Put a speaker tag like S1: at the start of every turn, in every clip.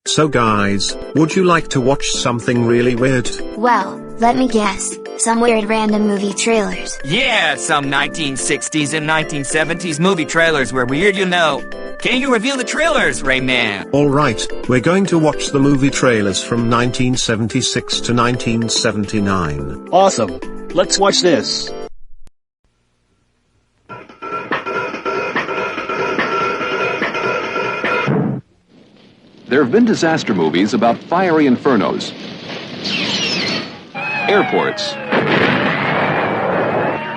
S1: So guys, would you like to watch something really weird?
S2: Well, let me guess. Some weird random movie trailers.
S3: Yeah, some 1960s and 1970s movie trailers were weird, you know. Can you reveal the trailers, Rayman?
S1: Alright, we're going to watch the movie trailers from 1976 to 1979.
S4: Awesome. Let's watch this.
S5: There have been disaster movies about fiery infernos, airports,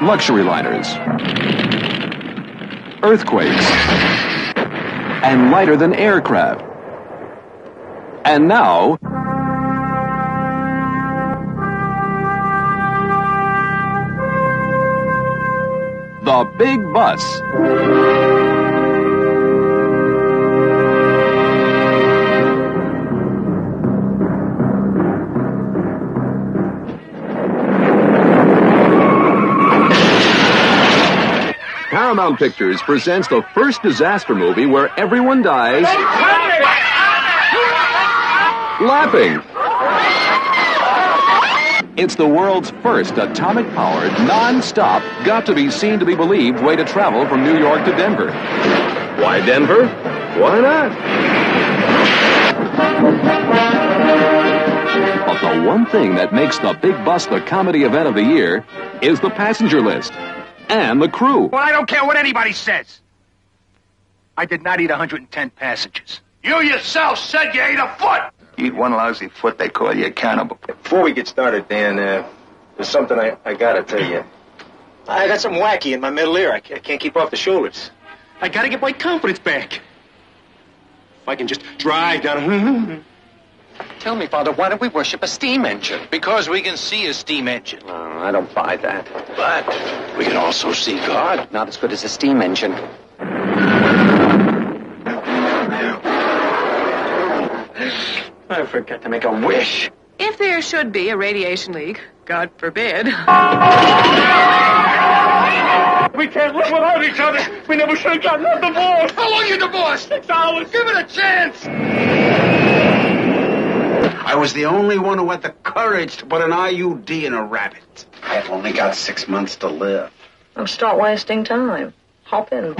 S5: luxury liners, earthquakes, and lighter-than-air craft. And now, the Big Bus. Paramount Pictures presents the first disaster movie where everyone dies laughing. It's the world's first atomic-powered, non-stop, got-to-be-seen-to-be-believed way to travel from New York to Denver. Why Denver? Why not? But the one thing that makes the Big Bus the comedy event of the year is the passenger list. And the crew.
S6: Well, I don't care what anybody says. I did not eat 110 passages. You yourself said you ate a foot! You eat one lousy foot, they call you a cannibal.
S7: Before we get started, Dan, there's something I gotta tell you. I got something wacky in my middle ear. I can't keep off the shoulders. I gotta get my confidence back. If I can just drive down...
S8: Tell me, Father, why don't we worship a steam engine?
S6: Because we can see a steam engine.
S7: Oh, I don't buy that.
S6: But we can also see God.
S8: Not as good as a steam engine.
S7: I forgot to make a wish.
S9: If there should be a radiation leak, God forbid.
S6: We can't live without each other. We never should have gotten a divorce. How long are you divorced? 6 hours. Give it a chance.
S10: I was the only one who had the courage to put an IUD in a rabbit. I've only got 6 months to live.
S9: Oh, start wasting time. Hop in.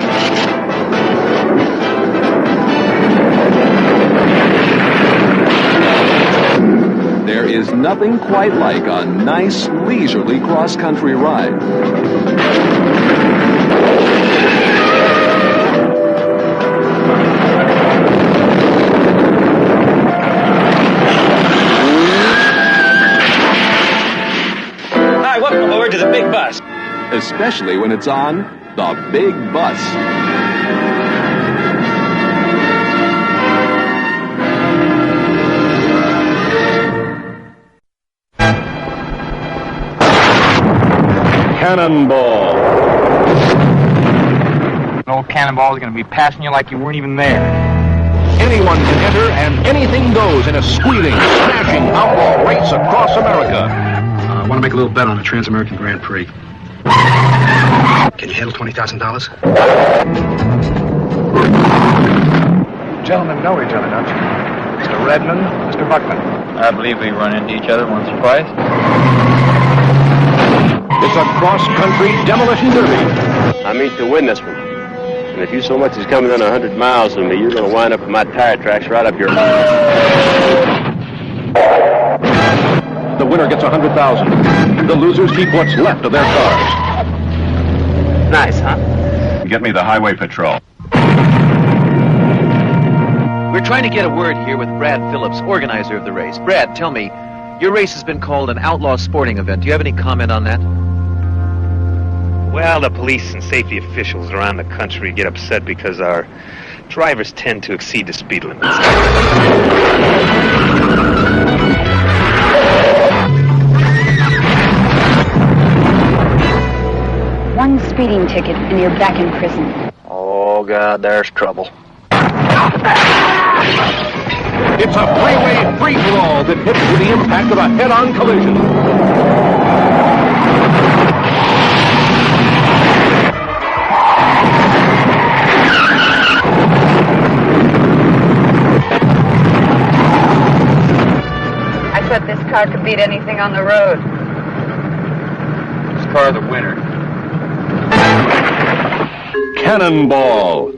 S5: There is nothing quite like a nice, leisurely cross-country ride.
S4: Welcome aboard to the Big Bus.
S5: Especially when it's on the Big Bus.
S11: Cannonball.
S12: An old cannonball is going to be passing you like you weren't even there.
S11: Anyone can enter and anything goes in a squealing, smashing outlaw race across America.
S13: I want to make a little bet on the Trans-American Grand Prix. Can you handle $20,000?
S12: Gentlemen know each other, don't you? Mr. Redmond, Mr. Buckman. I believe we run into each other once or twice.
S11: It's a cross-country demolition derby.
S14: I mean to win this one. And if you so much as come within 100 miles of me, you're going to wind up with my tire tracks right up your...
S11: The winner gets $100,000. The losers keep what's left of their cars.
S14: Nice, huh?
S11: Get me the highway patrol.
S15: We're trying to get a word here with Brad Phillips, organizer of the race. Brad, tell me, your race has been called an outlaw sporting event. Do you have any comment on that?
S16: Well, the police and safety officials around the country get upset because our drivers tend to exceed the speed limits.
S17: One speeding ticket and you're back in prison.
S14: Oh, God, there's trouble.
S11: It's a freeway free-for-all that hits with the impact of a head-on collision.
S17: bet this car could beat anything on the road.
S12: This car the winner.
S5: Cannonball.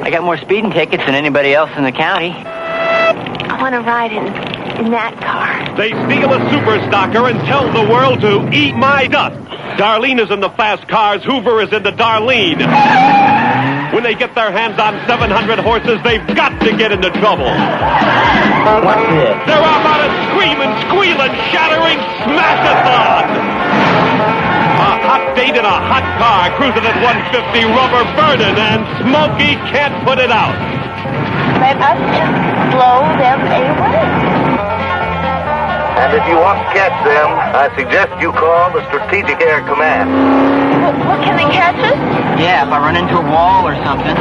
S18: I got more speeding tickets than anybody else in the county.
S19: I want to ride in that car.
S11: They steal a super stocker and tell the world to eat my dust. Darlene is in the fast cars, Hoover is in the Darlene. When they get their hands on 700 horses, they've got to get into trouble.
S18: What's this?
S11: They're about a screaming, squealing, shattering smash-a-thon. A hot date in a hot car, cruising at 150, rubber burning, and Smokey can't put it out.
S19: Let us just blow them away.
S20: And if you want to catch them, I suggest you call the Strategic Air Command.
S19: Well, can they catch us?
S18: Yeah, if I run into a wall or something.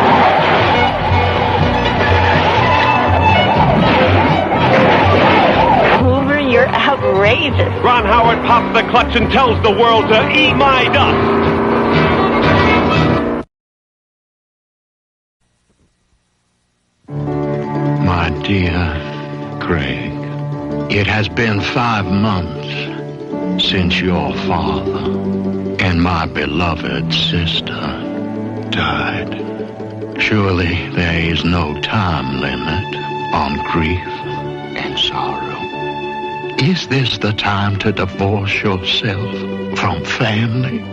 S19: Hoover, you're outrageous.
S11: Ron Howard pops the clutch and tells the world to eat my dust.
S21: My dear Craig, it has been 5 months since your father and my beloved sister died. Surely there is no time limit on grief and sorrow. Is this the time to divorce yourself from family?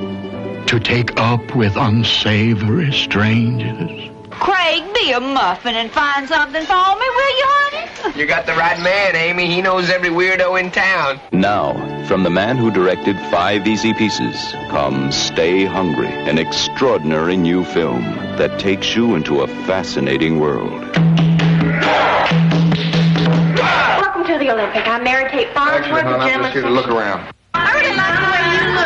S21: To take up with unsavory strangers?
S22: Craig, be a muffin and find something for me, will you, honey?
S23: You got the right man, Amy. He knows every weirdo in town.
S5: Now, from the man who directed 5 Easy Pieces, comes Stay Hungry, an extraordinary new film that takes you into a fascinating world.
S19: Welcome to the Olympic. I'm Mary Kate Farnsworth.
S10: Actually, hon, I'm just here to look around.
S19: I really like the way you look.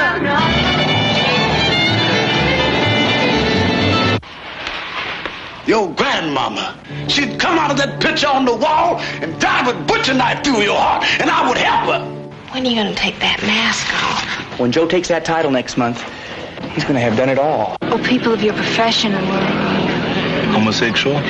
S10: Your grandmama, she'd come out of that picture on the wall and drive a butcher knife through your heart, and I would help her.
S22: When are you going to take that mask off?
S18: When Joe takes that title next month, he's going to have done it all.
S22: Oh, people of your profession are
S10: Homosexual?
S21: What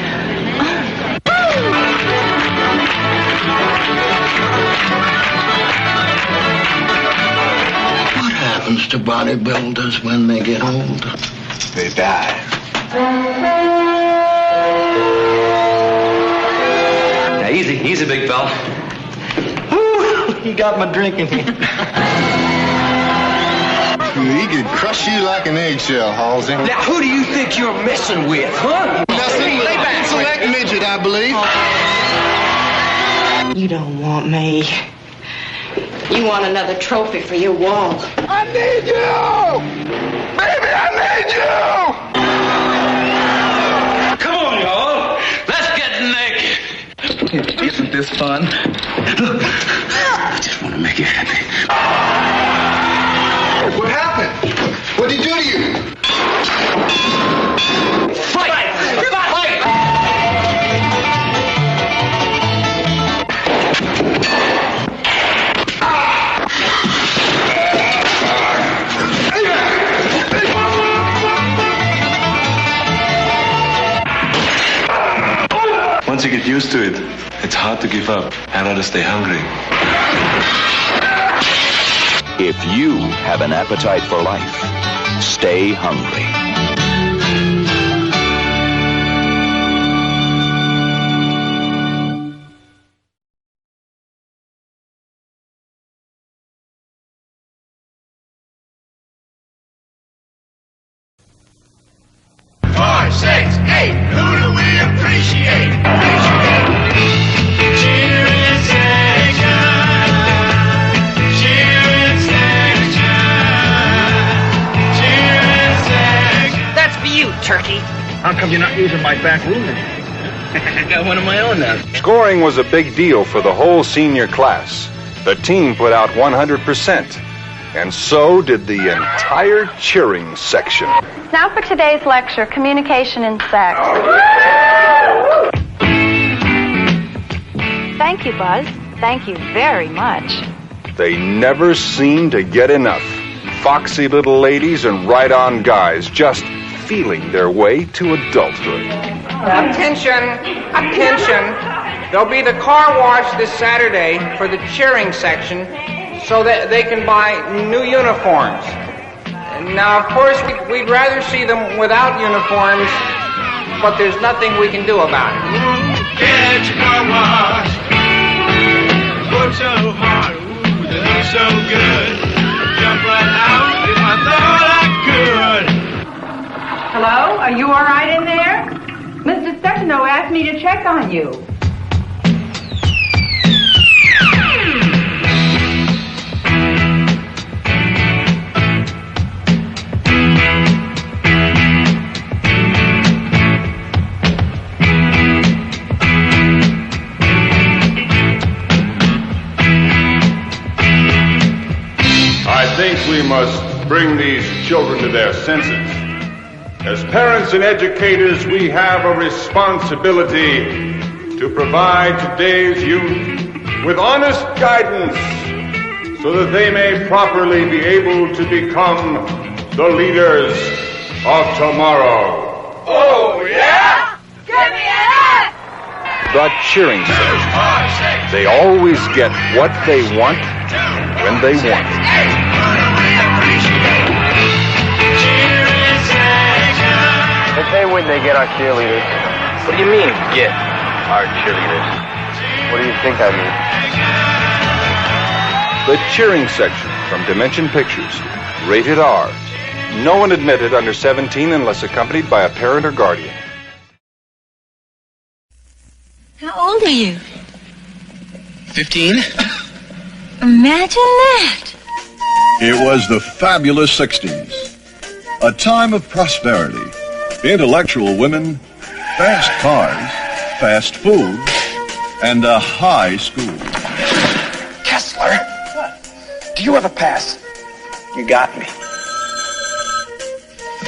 S21: happens to bodybuilders when they get old?
S10: They die.
S18: Now, easy, big fella. Woo, he got my drink in here.
S10: He could crush you like an eggshell, Halsey.
S23: Now, who do you think you're messing with, huh?
S10: Nothing but an intellect midget, I believe.
S22: You don't want me. You want another trophy for your wall.
S10: I need you! Baby, I need you!
S23: Come on, y'all. Let's get naked.
S18: Isn't this fun?
S10: Look, I just want to make you happy. What happened? What did he do to you?
S23: Fight! Fight!
S24: Once you get used to it, it's hard to give up. I know to stay hungry.
S5: If you have an appetite for life, stay hungry.
S22: Turkey.
S13: How come you're not using my back room anymore?
S18: I got one of my own now.
S25: Scoring was a big deal for the whole senior class. The team put out 100%. And so did the entire cheering section.
S17: Now for today's lecture, Communication in Sex. Thank you, Buzz. Thank you very much.
S25: They never seemed to get enough. foxy little ladies and right-on guys just feeling their way to adulthood.
S23: Attention! Attention! There'll be the car wash this Saturday for the cheering section so that they can buy new uniforms. Now, of course, we'd rather see them without uniforms, but there's nothing we can do about it.
S1: Get your car wash. Work so hard, ooh, they look so good. Jump right out if I thought I could.
S2: Hello? Are you all right in there? Mr. Stefano asked me to check on you.
S3: I think we must bring these children to their senses. As parents and educators, we have a responsibility to provide today's youth with honest guidance so that they may properly be able to become the leaders of tomorrow.
S1: Oh, yeah? Give me an
S25: The cheering section. They always get what they want when they want it.
S14: If they win, they get our cheerleaders. What do you mean, get our cheerleaders? What do you think I mean?
S25: The cheering section from Dimension Pictures. Rated R. No one admitted under 17 unless accompanied by a parent or guardian.
S7: How old are you?
S13: 15?
S7: Imagine that.
S8: It was the fabulous 60s. A time of prosperity. Intellectual women, fast cars, fast food, and a high school.
S13: Kessler? What? Do you have a pass? You got me.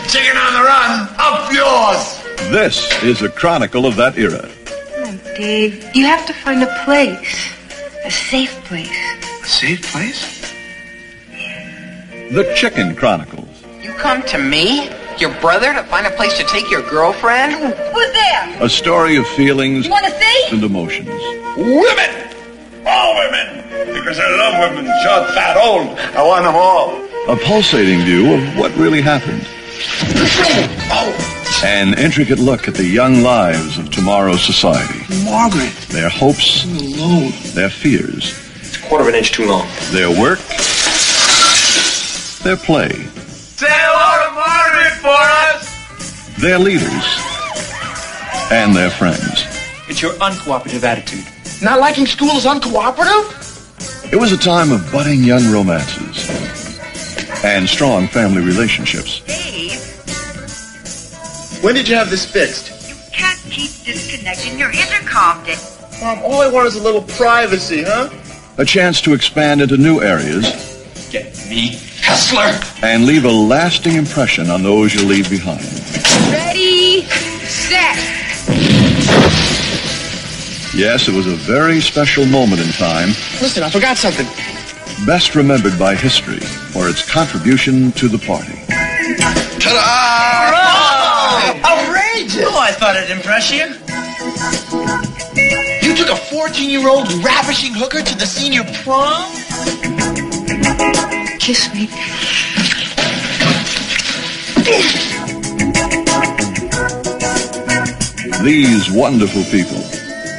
S10: Chicken on the run, up yours!
S8: This is a chronicle of that era.
S7: Oh, Dave, you have to find a place. A safe place.
S13: A safe place?
S8: The Chicken Chronicles.
S23: You come to me, your brother, to find a place to take your girlfriend?
S7: Who's there?
S8: A story of feelings
S7: You want to see?
S8: and emotions.
S10: Women! All women! Because I love women, short, fat, old. I want them all.
S8: A pulsating view of what really happened. An intricate look at the young lives of tomorrow's society.
S13: Margaret.
S8: Their hopes,
S13: Alone.
S8: their fears.
S13: It's a quarter of an inch too long.
S8: Their work, their play.
S1: Say hello to Margaret for us!
S8: Their leaders, and their friends.
S13: It's your uncooperative attitude. Not liking school is uncooperative?
S8: It was a time of budding young romances and strong family relationships.
S7: Dave,
S13: When did you have this fixed?
S7: you can't keep disconnecting your intercom, Dave.
S13: Mom, all I want is a little privacy, huh?
S8: A chance to expand into new areas
S13: Get me, Kessler!
S8: and leave a lasting impression on those you leave behind.
S7: Ready, set.
S8: Yes, it was a very special moment in time,
S13: Listen, I forgot something.
S8: best remembered by history for its contribution to the party.
S10: Ta-da!
S13: Outrageous!
S18: Oh, I thought it'd impress you.
S13: You took a 14-year-old ravishing hooker to the senior prom?
S7: Kiss me.
S8: These wonderful people,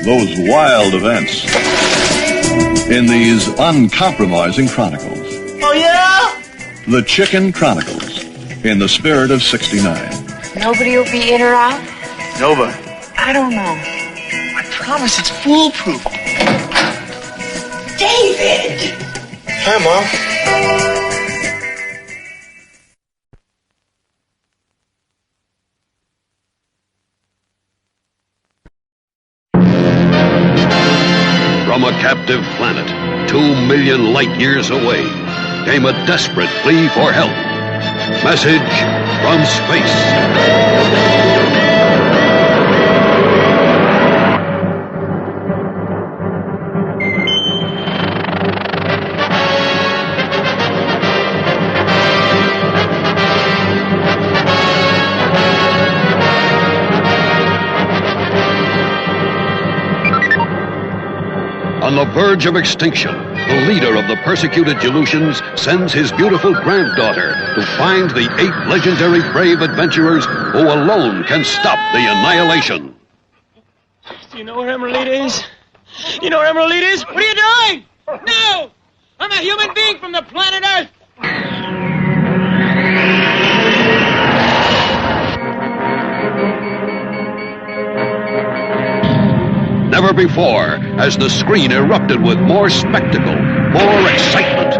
S8: those wild events, in these uncompromising chronicles.
S13: Oh, yeah?
S8: The Chicken Chronicles, in the spirit of '69.
S19: Nobody will be in or out?
S13: Nova.
S19: I don't know.
S13: I promise it's foolproof.
S19: David!
S13: Hi, Mom.
S11: From a captive planet, 2 million light years away, came a desperate plea for help. Message from space.
S4: verge of extinction, the leader of the persecuted Aleutians sends his beautiful granddaughter to find the 8 legendary brave adventurers who alone can stop the annihilation.
S6: Do you know where Emeralita is? You know where Emeralita is? What are you doing? No! I'm a human being from the planet Earth!
S4: Never before has the screen erupted with more spectacle, more excitement.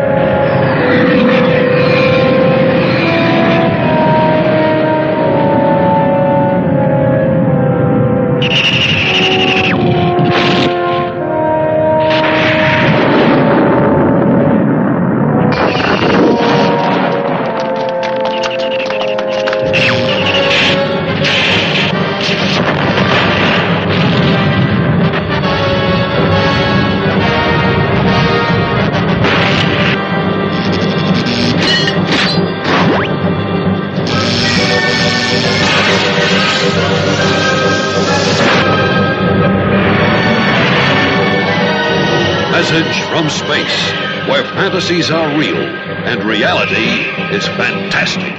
S4: Message from space, where fantasies are real and reality is fantastic.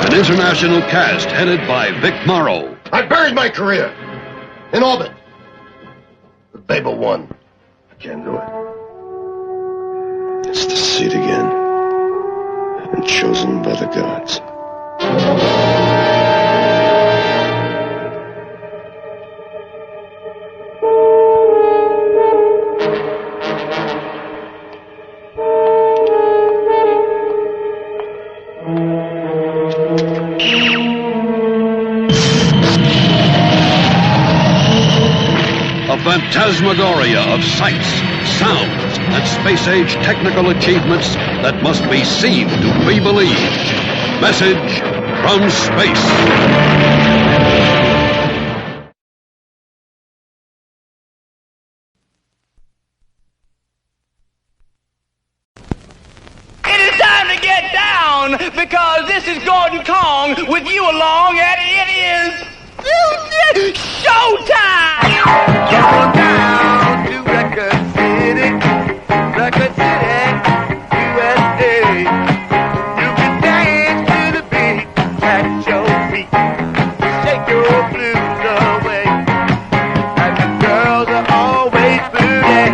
S4: An international cast headed by Vic Morrow.
S21: I buried my career in orbit. But Babel won. I can't do it. It's to see it again. I've been chosen by the gods.
S4: Phantasmagoria of sights, sounds, and space-age technical achievements that must be seen to be believed. Message from space.
S9: It is time to get down, because this is Gordon Kong with you along, and it is showtime! Going down to Record City, USA. You can dance to the beat, at your feet, shake your blues away. And the girls are always booty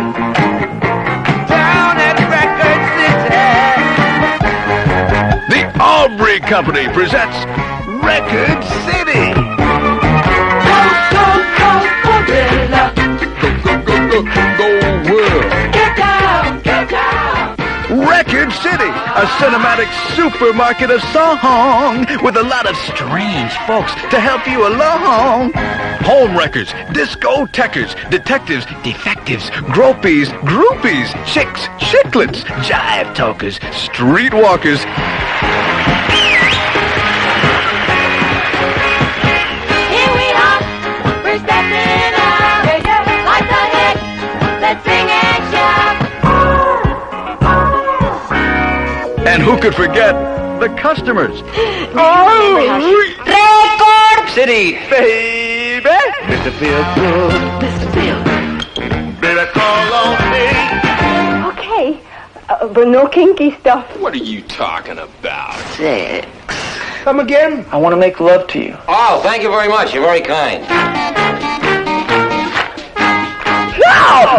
S9: down at Record City.
S8: The Aubrey Company presents Record City. Go world.
S9: Get down, get down.
S8: Record City, a cinematic supermarket of song with a lot of strange folks to help you along. Home wreckers, discothequers, detectives, defectives, gropies, groupies, chicks, chicklets, jive talkers, streetwalkers.
S9: Here we are, we're stepping out, like the hit, let's sing and shout.
S8: And who could forget the customers?
S9: Record City, baby. Mr. Feel Good. Mr. Feel Good. Baby, call on me.
S2: Okay, but no kinky stuff.
S15: What are you talking about?
S9: Sex.
S13: Come again?
S15: I want to make love to you.
S14: Oh, thank you very much. You're very kind.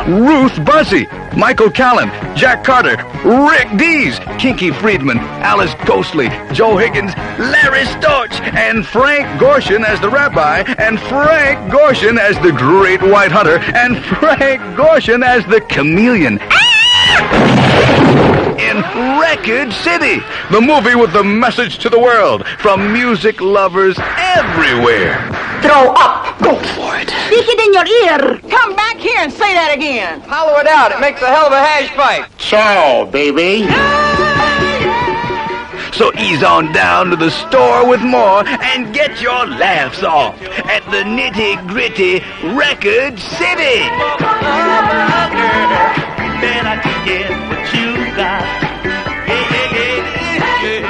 S8: Ruth Buzzy, Michael Callan, Jack Carter, Rick Dees, Kinky Friedman, Alice Ghostly, Joe Higgins, Larry Storch, and Frank Gorshin as the rabbi, and Frank Gorshin as the Great White Hunter, and Frank Gorshin as the chameleon. In Record City, the movie with the message to the world from music lovers everywhere.
S9: Throw up. Go for it.
S22: Stick it in your ear. Come back here and say that again.
S23: Hollow it out. It makes a hell of a hash pipe.
S21: Ciao, baby.
S8: So ease on down to the store with more and get your laughs off at the nitty-gritty Record City.
S9: Then I can get what you got. Yeah, yeah, yeah, yeah.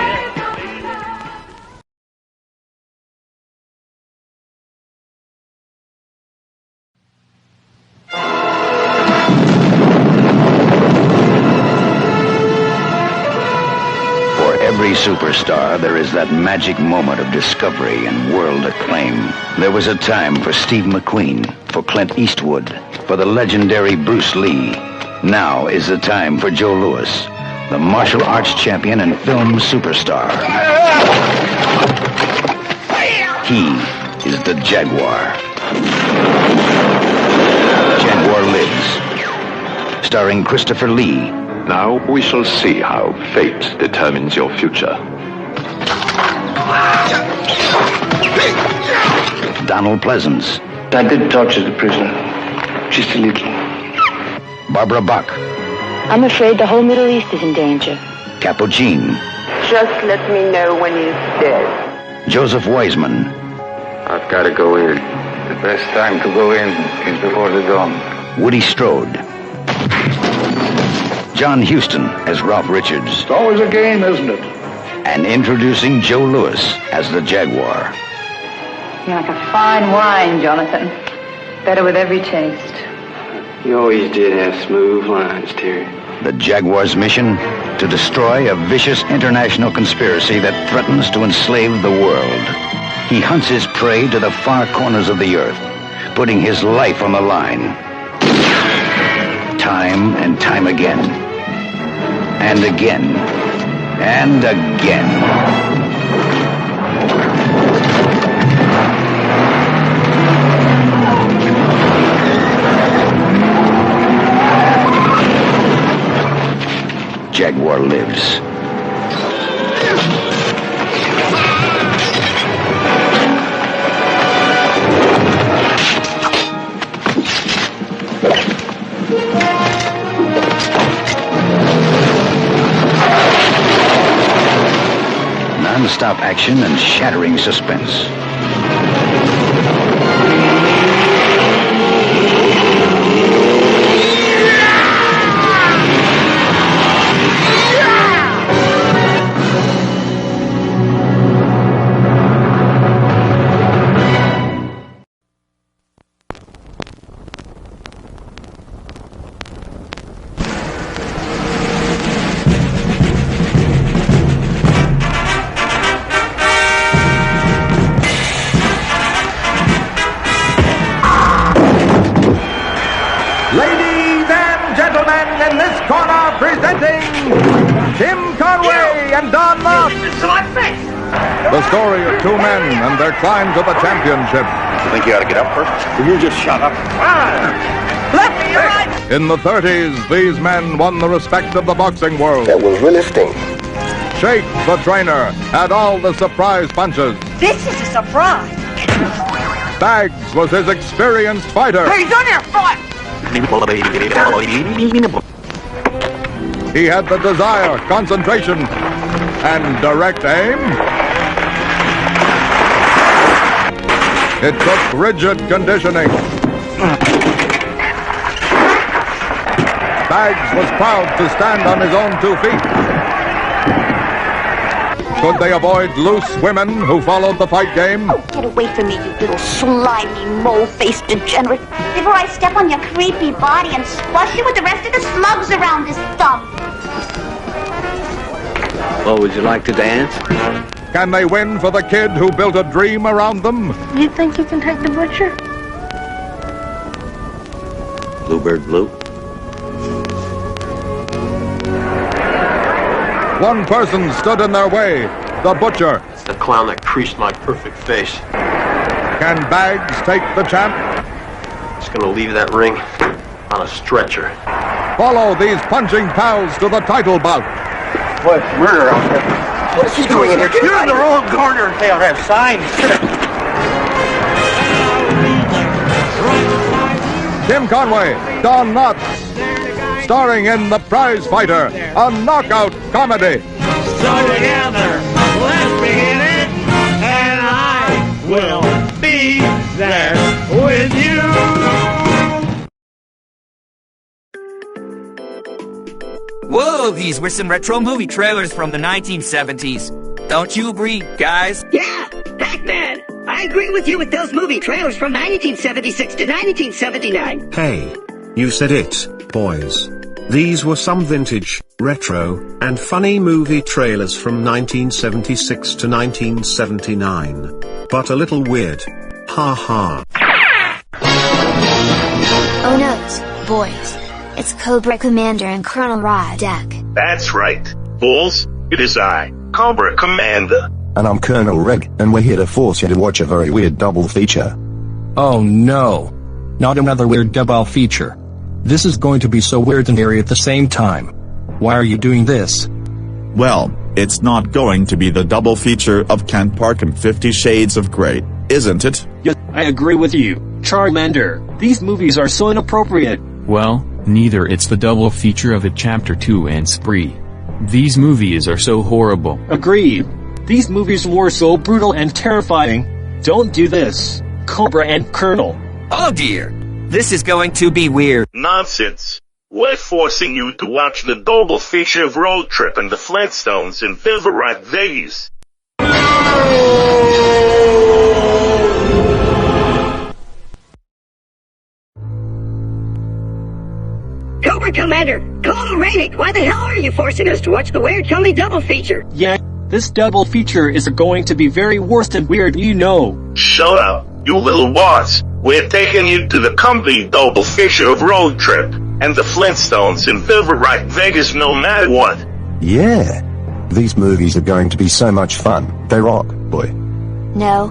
S5: superstar, there is that magic moment of discovery and world acclaim. There was a time for Steve McQueen, for Clint Eastwood, for the legendary Bruce Lee. Now is the time for Joe Louis, the martial arts champion and film superstar. He is the Jaguar. Jaguar Lives, starring Christopher Lee.
S12: Now we shall see how fate determines your future.
S5: Donald Pleasance.
S14: I did torture the prisoner. Just a little.
S5: Barbara Bach.
S17: I'm afraid the whole Middle East is in danger.
S5: Capuchin.
S16: Just let me know when he's dead.
S5: Joseph Weisman.
S14: I've got to go in. The best time to go in is before the dawn.
S5: Woody Strode. John Huston as Ralph Richards.
S14: It's always a game, isn't it?
S5: And introducing Joe Louis as the Jaguar.
S2: You're like a fine wine, Jonathan. Better with every taste.
S14: You always did have smooth lines, Terry.
S5: The Jaguar's mission? To destroy a vicious international conspiracy that threatens to enslave the world. He hunts his prey to the far corners of the earth, putting his life on the line. Time and time again. And again. And again. Jaguar Lives. Non-stop action and shattering suspense.
S3: The story of two men and their climb to the championship.
S10: You think you ought to get up first? Will you just shut up?
S2: Lefty, you're right.
S3: In the 30s, these men won the respect of the boxing world.
S21: That was really sting.
S3: Shake, the trainer, had all the surprise punches.
S2: This is a surprise.
S3: Bags was his experienced fighter.
S2: He's on your foot.
S3: He had the desire, concentration, and direct aim. It took rigid conditioning. Bags was proud to stand on his own 2 feet. Could they avoid loose women who followed the fight game?
S20: Oh, get away from me, you little slimy, mole-faced degenerate. Before I step on your creepy body and squash you with the rest of the slugs around this thumb.
S14: Well, would you like to dance?
S3: Can they win for the kid who built a dream around them?
S20: You think you can take the butcher?
S14: Bluebird Blue?
S3: One person stood in their way, the butcher.
S14: It's the clown that creased my perfect face.
S3: Can Bags take the champ?
S14: It's gonna leave that ring on a stretcher.
S3: Follow these punching pals to the title bout.
S14: What? Murder out there.
S21: What is he doing in here?
S14: You're in the wrong corner. They ought to have signs.
S3: Tim Conway, Don Knotts, starring in The Prize Fighter, a knockout comedy.
S1: So together, let's begin it, and I will be there with you.
S24: Whoa, these were some retro movie trailers from the 1970s. Don't you agree, guys?
S26: Yeah, Pac-Man! I agree with you with those movie trailers from 1976 to 1979.
S27: Hey, you said it, boys. These were some vintage
S6: retro, and funny movie trailers from 1976 to 1979. But a little weird. Ha ha.
S7: Oh noes, boys. It's Cobra Commander and Colonel Radec.
S11: That's right, fools. It is I, Cobra Commander.
S18: And I'm Colonel Reg, and we're here to force you to watch a very weird double feature.
S19: Oh no. Not another weird double feature. This is going to be so weird and eerie at the same time. Why are you doing this?
S25: Well, it's not going to be the double feature of Kent Park and 50 Shades of Grey, isn't it?
S27: Yes, I agree with you, Charmander. These movies are so inappropriate.
S28: Well, neither it's the double feature of It Chapter 2 and Spree. These movies are so horrible.
S27: Agreed. These movies were so brutal and terrifying. Don't do this, Cobra and Colonel.
S24: Oh dear. This is going to be weird.
S11: Nonsense. We're forcing you to watch the double feature of Road Trip and the Flintstones in Vivarite Vegas.
S26: Cobra Commander, Colonel Radec, why the hell are you forcing us to watch the weird comedy double feature?
S27: Yeah, this double feature is going to be very worse and weird, you know.
S11: Shoutout, you little boss. We're taking you to the comedy double feature of Road Trip and the Flintstones in Vivarite Vegas no matter what.
S18: Yeah. These movies are going to be so much fun. They rock, boy.
S7: No.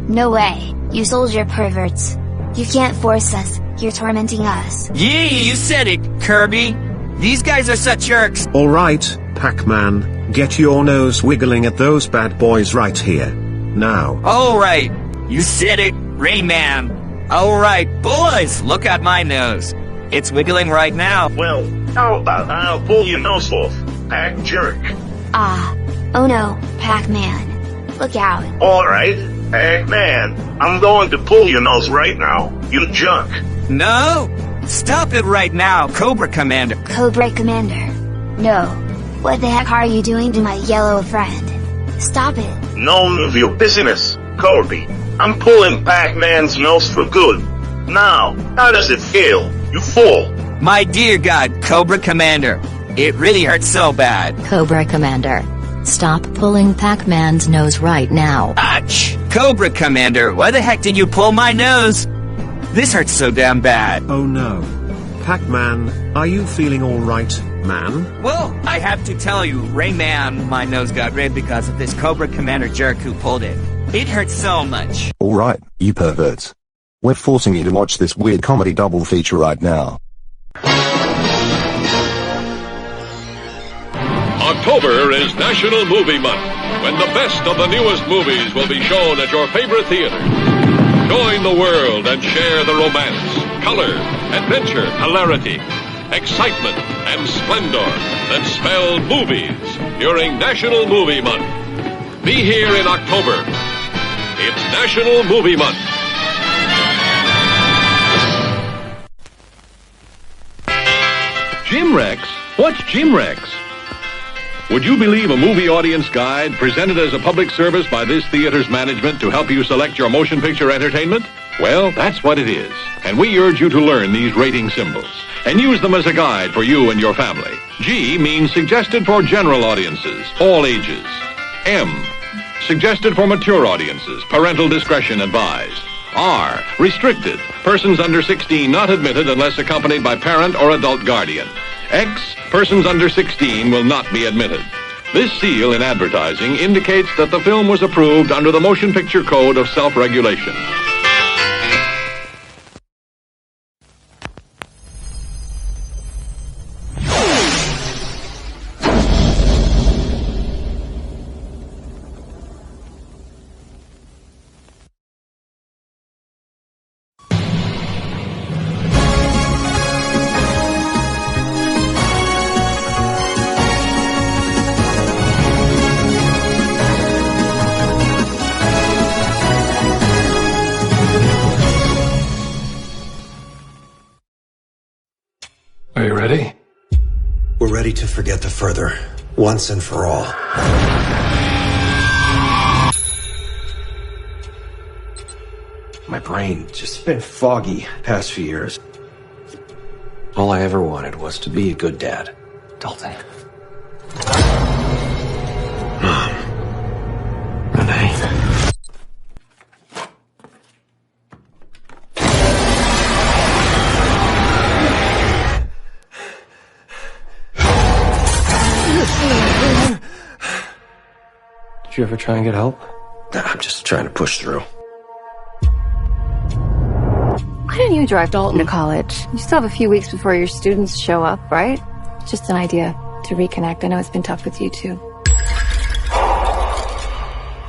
S7: No way. You soldier perverts. You can't force us. You're tormenting us.
S24: Yeah, you said it, Kirby. These guys are such jerks.
S6: Alright, Pac-Man, get your nose wiggling at those bad boys right here. Now.
S24: Alright, you said it, Rayman. Alright, boys, look at my nose. It's wiggling right now.
S11: Well, how about I'll pull your nose off, Pac jerk.
S7: Oh no, Pac-Man. Look out.
S11: Alright, Pac-Man, I'm going to pull your nose right now, you junk.
S24: No! Stop it right now, Cobra Commander.
S7: Cobra Commander. No. What the heck are you doing to my yellow friend? Stop it.
S11: None of your business, Corby. I'm pulling Pac-Man's nose for good. Now, how does it feel, you fool?
S24: My dear God, Cobra Commander. It really hurts so bad.
S29: Cobra Commander. Stop pulling Pac-Man's nose right now.
S24: Ouch! Cobra Commander, why the heck did you pull my nose? This hurts so damn bad.
S6: Oh no. Pac-Man, are you feeling alright, man?
S24: Well, I have to tell you, Rayman, my nose got red because of this Cobra Commander jerk who pulled it. It hurts so much.
S18: Alright, you perverts. We're forcing you to watch this weird comedy double feature right now.
S30: October is National Movie Month, when the best of the newest movies will be shown at your favorite theater. Join the world and share the romance, color, adventure, hilarity, excitement, and splendor that spell movies during National Movie Month. Be here in October. It's National Movie Month.
S31: Jim Rex? What's Jim Rex? Would you believe a movie audience guide presented as a public service by this theater's management to help you select your motion picture entertainment? Well, that's what it is. And we urge you to learn these rating symbols and use them as a guide for you and your family. G means suggested for general audiences, all ages. M, suggested for mature audiences, parental discretion advised. R, restricted, persons under 16 not admitted unless accompanied by parent or adult guardian. X, persons under 16 will not be admitted. This seal in advertising indicates that the film was approved under the Motion Picture Code of Self-Regulation.
S32: Are you ready?
S33: We're ready to forget the further, once and for all. My brain just been foggy past few years. All I ever wanted was to be a good dad. Dalton. Mom. Renee. Did you ever try and get help? Nah, I'm just trying to push through.
S2: Why don't you drive Dalton to college? You still have a few weeks before your students show up, right? Just an idea to reconnect. I know it's been tough with you too.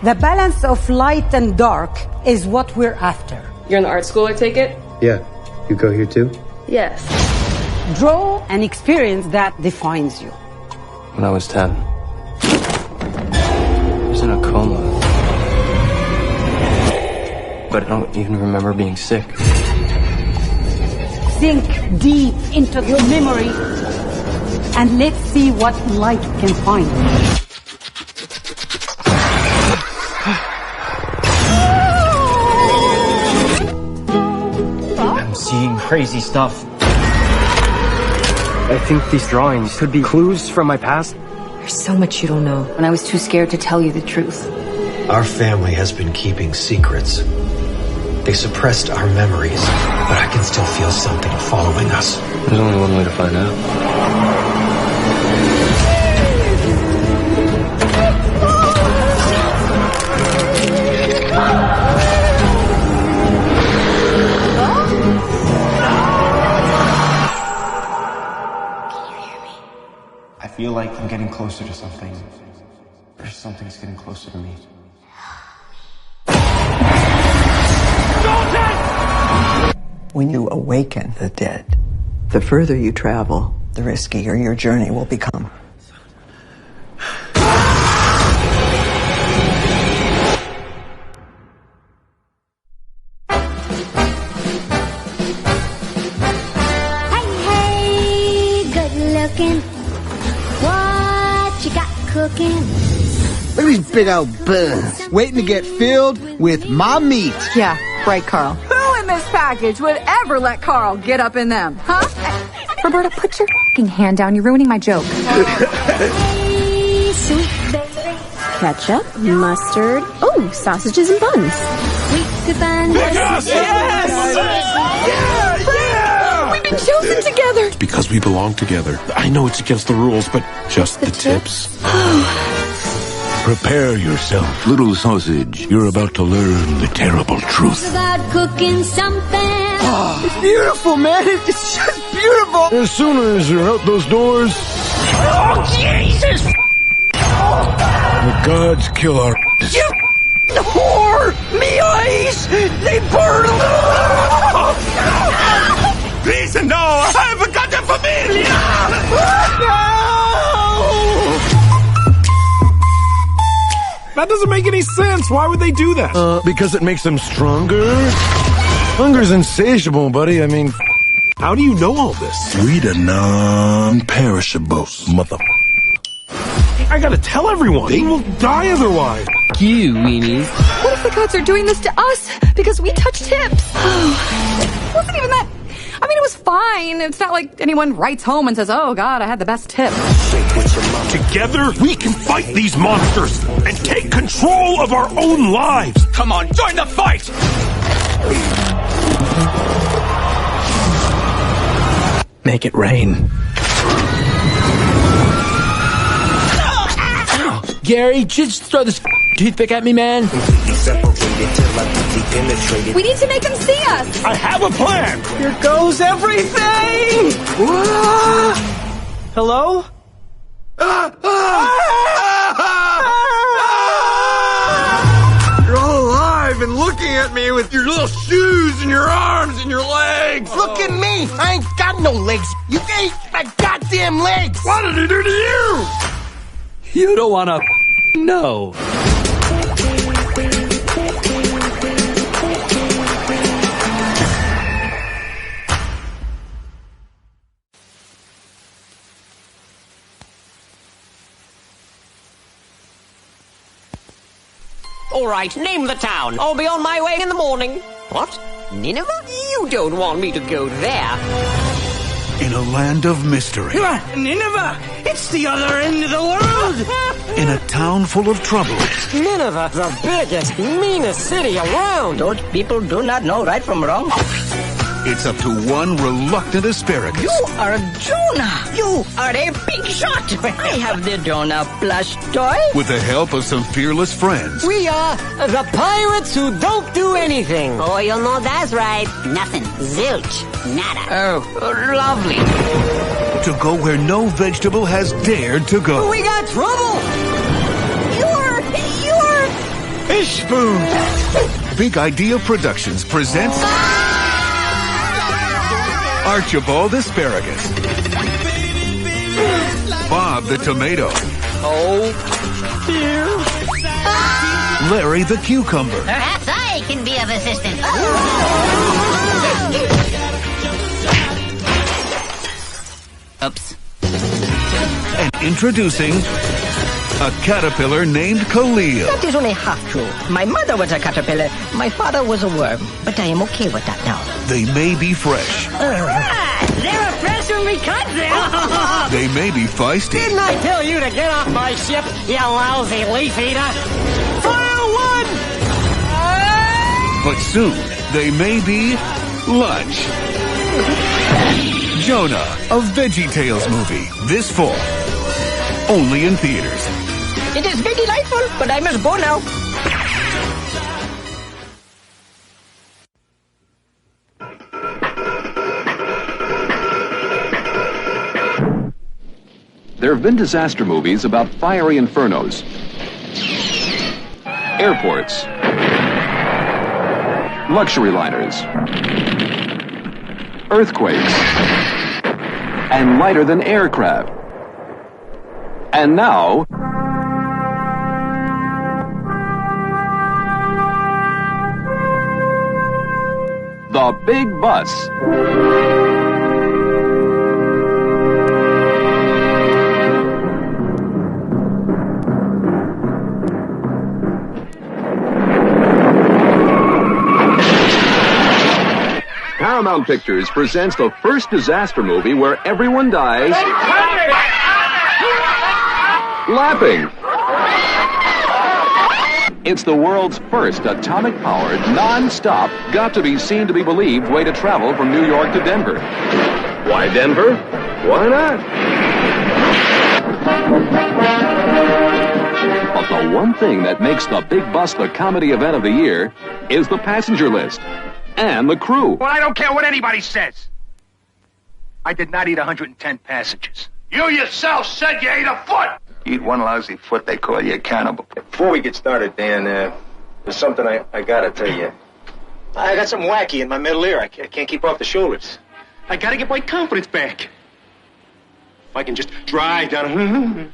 S4: The balance of light and dark is what we're after.
S5: You're in the art school, I take it?
S33: Yeah. You go here too?
S5: Yes.
S4: Draw an experience that defines you.
S33: When I was 10. I was in a coma. But I don't even remember being sick.
S4: Sink deep into your memory and let's see what light can find.
S33: I'm seeing crazy stuff. I think these drawings could be clues from my past.
S2: There's so much you don't know, and I was too scared to tell you the truth.
S33: Our family has been keeping secrets. They suppressed our memories, but I can still feel something following us. There's only one way to find out. I feel like I'm getting closer to something. Or something's getting closer to me.
S8: When you awaken the dead, the further you travel, the riskier your journey will become.
S9: Hey, good looking. What you got cooking?
S10: Look at these big old buns, waiting to get filled with my meat.
S12: Yeah, right, Carl. Who in this package would ever let Carl get up in them, huh? Roberta, put your f***ing hand down. You're ruining my joke.
S9: Hey, sweet baby.
S12: Ketchup, mustard, oh, sausages and buns.
S9: We could find
S12: Yes!
S10: Yeah!
S12: We've been chosen together.
S13: It's because we belong together. I know it's against the rules, but just the tips.
S15: Prepare yourself, little sausage. You're about to learn the terrible truth.
S9: About cooking something.
S10: Oh, it's beautiful, man. It's just beautiful.
S15: As soon as you're out those doors,
S10: oh, Jesus!
S15: the gods kill our
S10: You whore! Me eyes! They burn!
S15: Please no! I've got a familia!
S10: No!
S13: That doesn't make any sense. Why would they do that?
S15: Because it makes them stronger. Hunger's insatiable, buddy. I mean,
S13: how do you know all this?
S15: Sweet and non-perishable, mother.
S13: I gotta tell everyone. They will die otherwise.
S12: You weenies. What if the gods are doing this to us because we touched hips? It wasn't even that. I mean, it was fine. It's not like anyone writes home and says, oh, God, I had the best tip.
S13: Together, we can fight these monsters and take control of our own lives. Come on, join the fight!
S33: Make it rain.
S16: Gary, just throw this toothpick at me, man.
S12: We need to make him see us.
S13: I have a plan.
S10: Here goes everything!
S16: Hello?
S15: You're all alive and looking at me with your little shoes and your arms and your legs.
S10: Look at me! I ain't got no legs. You ate my goddamn legs!
S15: What did he do to you?
S16: You don't wanna know.
S17: All right, name the town. I'll be on my way in the morning. What? Nineveh? You don't want me to go there.
S1: In a land of mystery.
S3: Nineveh! It's the other end of the world!
S1: In a town full of trouble.
S17: Nineveh, the biggest, meanest city around.
S5: Those people do not know right from wrong.
S1: It's up to one reluctant asparagus.
S5: You are Jonah. You are a big shot. I have the Jonah plush toy.
S1: With the help of some fearless friends.
S17: We are the pirates who don't do anything.
S5: Oh, you know that's right. Nothing. Zilch. Nada.
S17: Oh, lovely.
S1: To go where no vegetable has dared to go.
S17: We got trouble.
S5: You're...
S1: Fish food. Big Idea Productions presents... Archibald Asparagus. Bob the Tomato.
S5: Oh, dear.
S1: Larry the Cucumber.
S5: Perhaps I can be of assistance. Oops.
S1: And introducing a caterpillar named Khalil.
S5: That is only half true. My mother was a caterpillar. My father was a worm. But I am okay with that now.
S1: They may be fresh.
S5: They were fresh when we cut them.
S1: They may be feisty.
S17: Didn't I tell you to get off my ship, you lousy leaf eater? Fire one!
S1: But soon, they may be lunch. Jonah, a VeggieTales movie, this fall. Only in theaters.
S5: It is very delightful, but I must go now.
S31: There have been disaster movies about fiery infernos, airports, luxury liners, earthquakes, and lighter-than-air craft. And now... The Big Bus. Paramount Pictures presents the first disaster movie where everyone dies laughing. It's the world's first atomic-powered, non-stop, got-to-be-seen-to-be-believed way to travel from New York to Denver. Why Denver? Why not? But the one thing that makes the Big Bus the comedy event of the year is the passenger list and the crew.
S14: Well, I don't care what anybody says. I did not eat 110 passengers.
S11: You yourself said you ate a foot!
S14: You eat one lousy foot, they call you a cannibal.
S19: Before we get started, Dan, there's something I gotta tell you. I got something wacky in my middle ear. I can't keep off the shoulders. I gotta get my confidence back. If I can just drive down...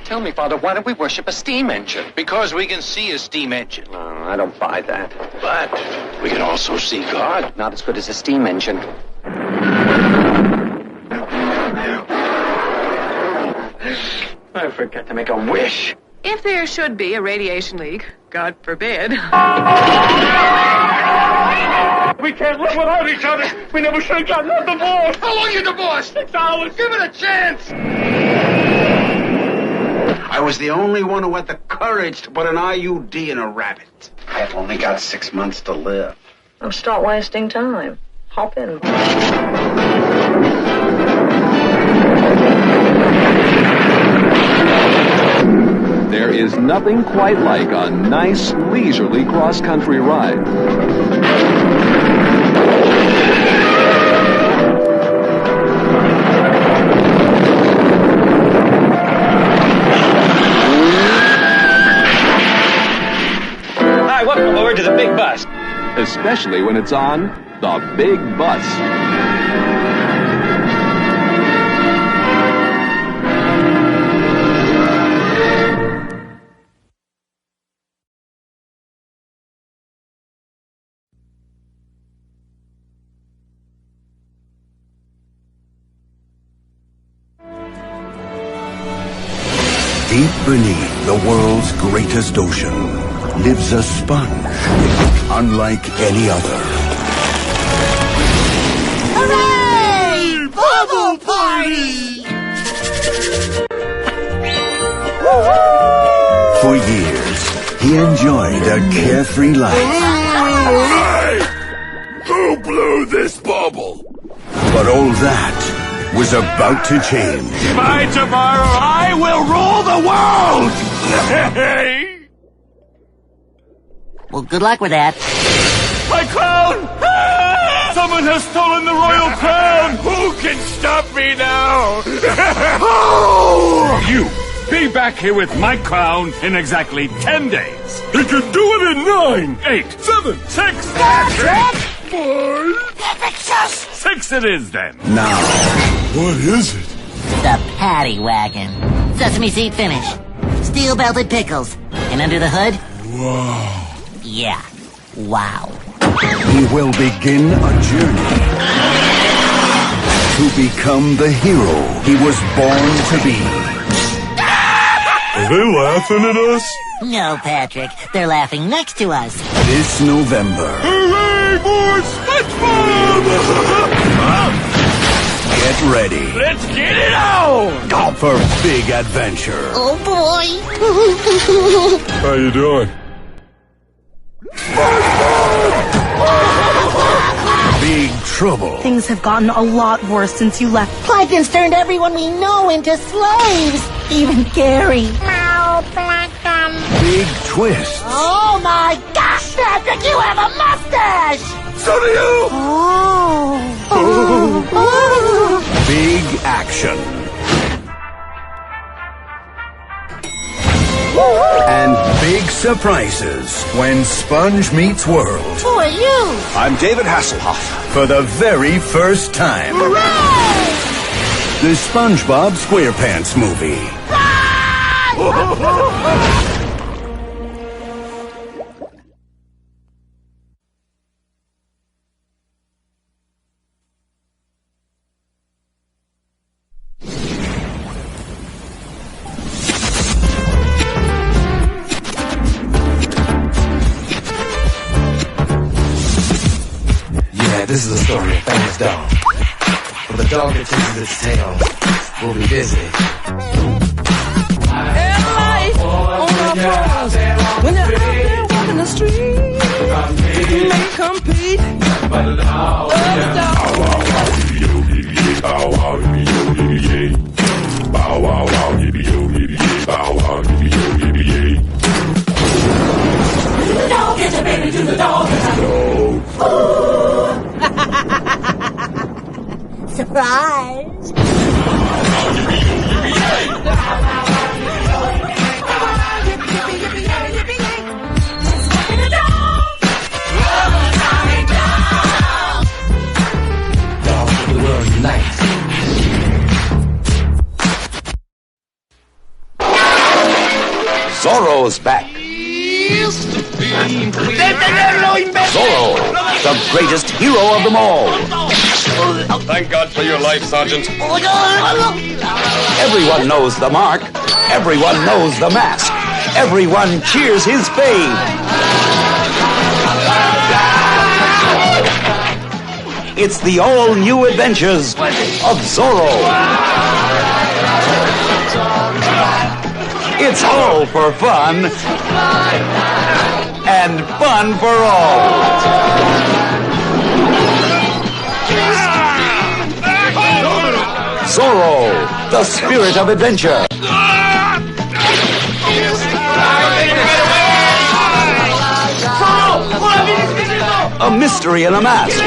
S14: Tell me, Father, why don't we worship a steam engine?
S11: Because we can see a steam engine.
S14: No, I don't buy that.
S11: But we can also see God.
S14: Not as good as a steam engine. I forgot to make a wish.
S20: If there should be a radiation leak, God forbid.
S11: We can't live without each other. We never should have gotten a divorce. How long you divorced? 6 hours. Give it a chance.
S10: I was the only one who had the courage to put an IUD in a rabbit.
S19: I've only got 6 months to live.
S21: Oh, stop wasting time. Hop in.
S31: There is nothing quite like a nice, leisurely cross-country ride.
S19: Hi, welcome aboard to the Big Bus.
S31: Especially when it's on the Big Bus.
S1: Deep beneath the world's greatest ocean lives a sponge unlike any other.
S9: Hooray!
S3: bubble party!
S1: For years, he enjoyed a carefree life.
S13: Hey! Who blew this bubble?
S1: But all that was about to change.
S13: By tomorrow, I will rule the world!
S6: Well, good luck with that.
S13: My crown! Ah! Someone has stolen the royal crown! Who can stop me now? You! Be back here with my crown in exactly 10 days. He can do it in 9, 8, 7, 6, 5, 6 it is then.
S1: Now,
S13: what is it?
S6: The paddy wagon. Sesame seed finish. Steel-belted pickles. And under the hood?
S13: Wow.
S6: Yeah. Wow.
S1: he will begin a journey to become the hero he was born to be.
S13: Are they laughing at us?
S6: No, Patrick. They're laughing next to us.
S1: This November.
S13: Hooray for SpongeBob!
S1: Get ready.
S13: Let's get it on!
S1: For big adventure.
S6: Oh, boy.
S13: How you doing?
S1: Big trouble.
S7: Things have gotten a lot worse since you left.
S6: Plankton's turned everyone we know into slaves. Even Gary.
S1: Big twist.
S6: Oh, my gosh, Patrick, you have a mustache!
S13: So do you!
S6: Oh.
S1: Big action. And big surprises when Sponge meets World.
S6: Who are you?
S1: I'm David Hasselhoff for the very first time.
S6: Hooray!
S1: The SpongeBob SquarePants movie.
S33: This is the story of a famous dog. For the dog that chases its tail will be busy.
S3: When you're out there walking the street, you may compete.
S9: Dog, get your baby to the dog.
S6: Surprise!
S33: Dogs of the world unite.
S18: Zorro's back. Zorro, the greatest hero of them all.
S13: Thank God for your life, Sergeant.
S18: Everyone knows the mark. Everyone knows the mask. Everyone cheers his fame. It's the all-new adventures of Zorro. It's all for fun. And fun for all. Zorro, the spirit of adventure. A mystery in a mask.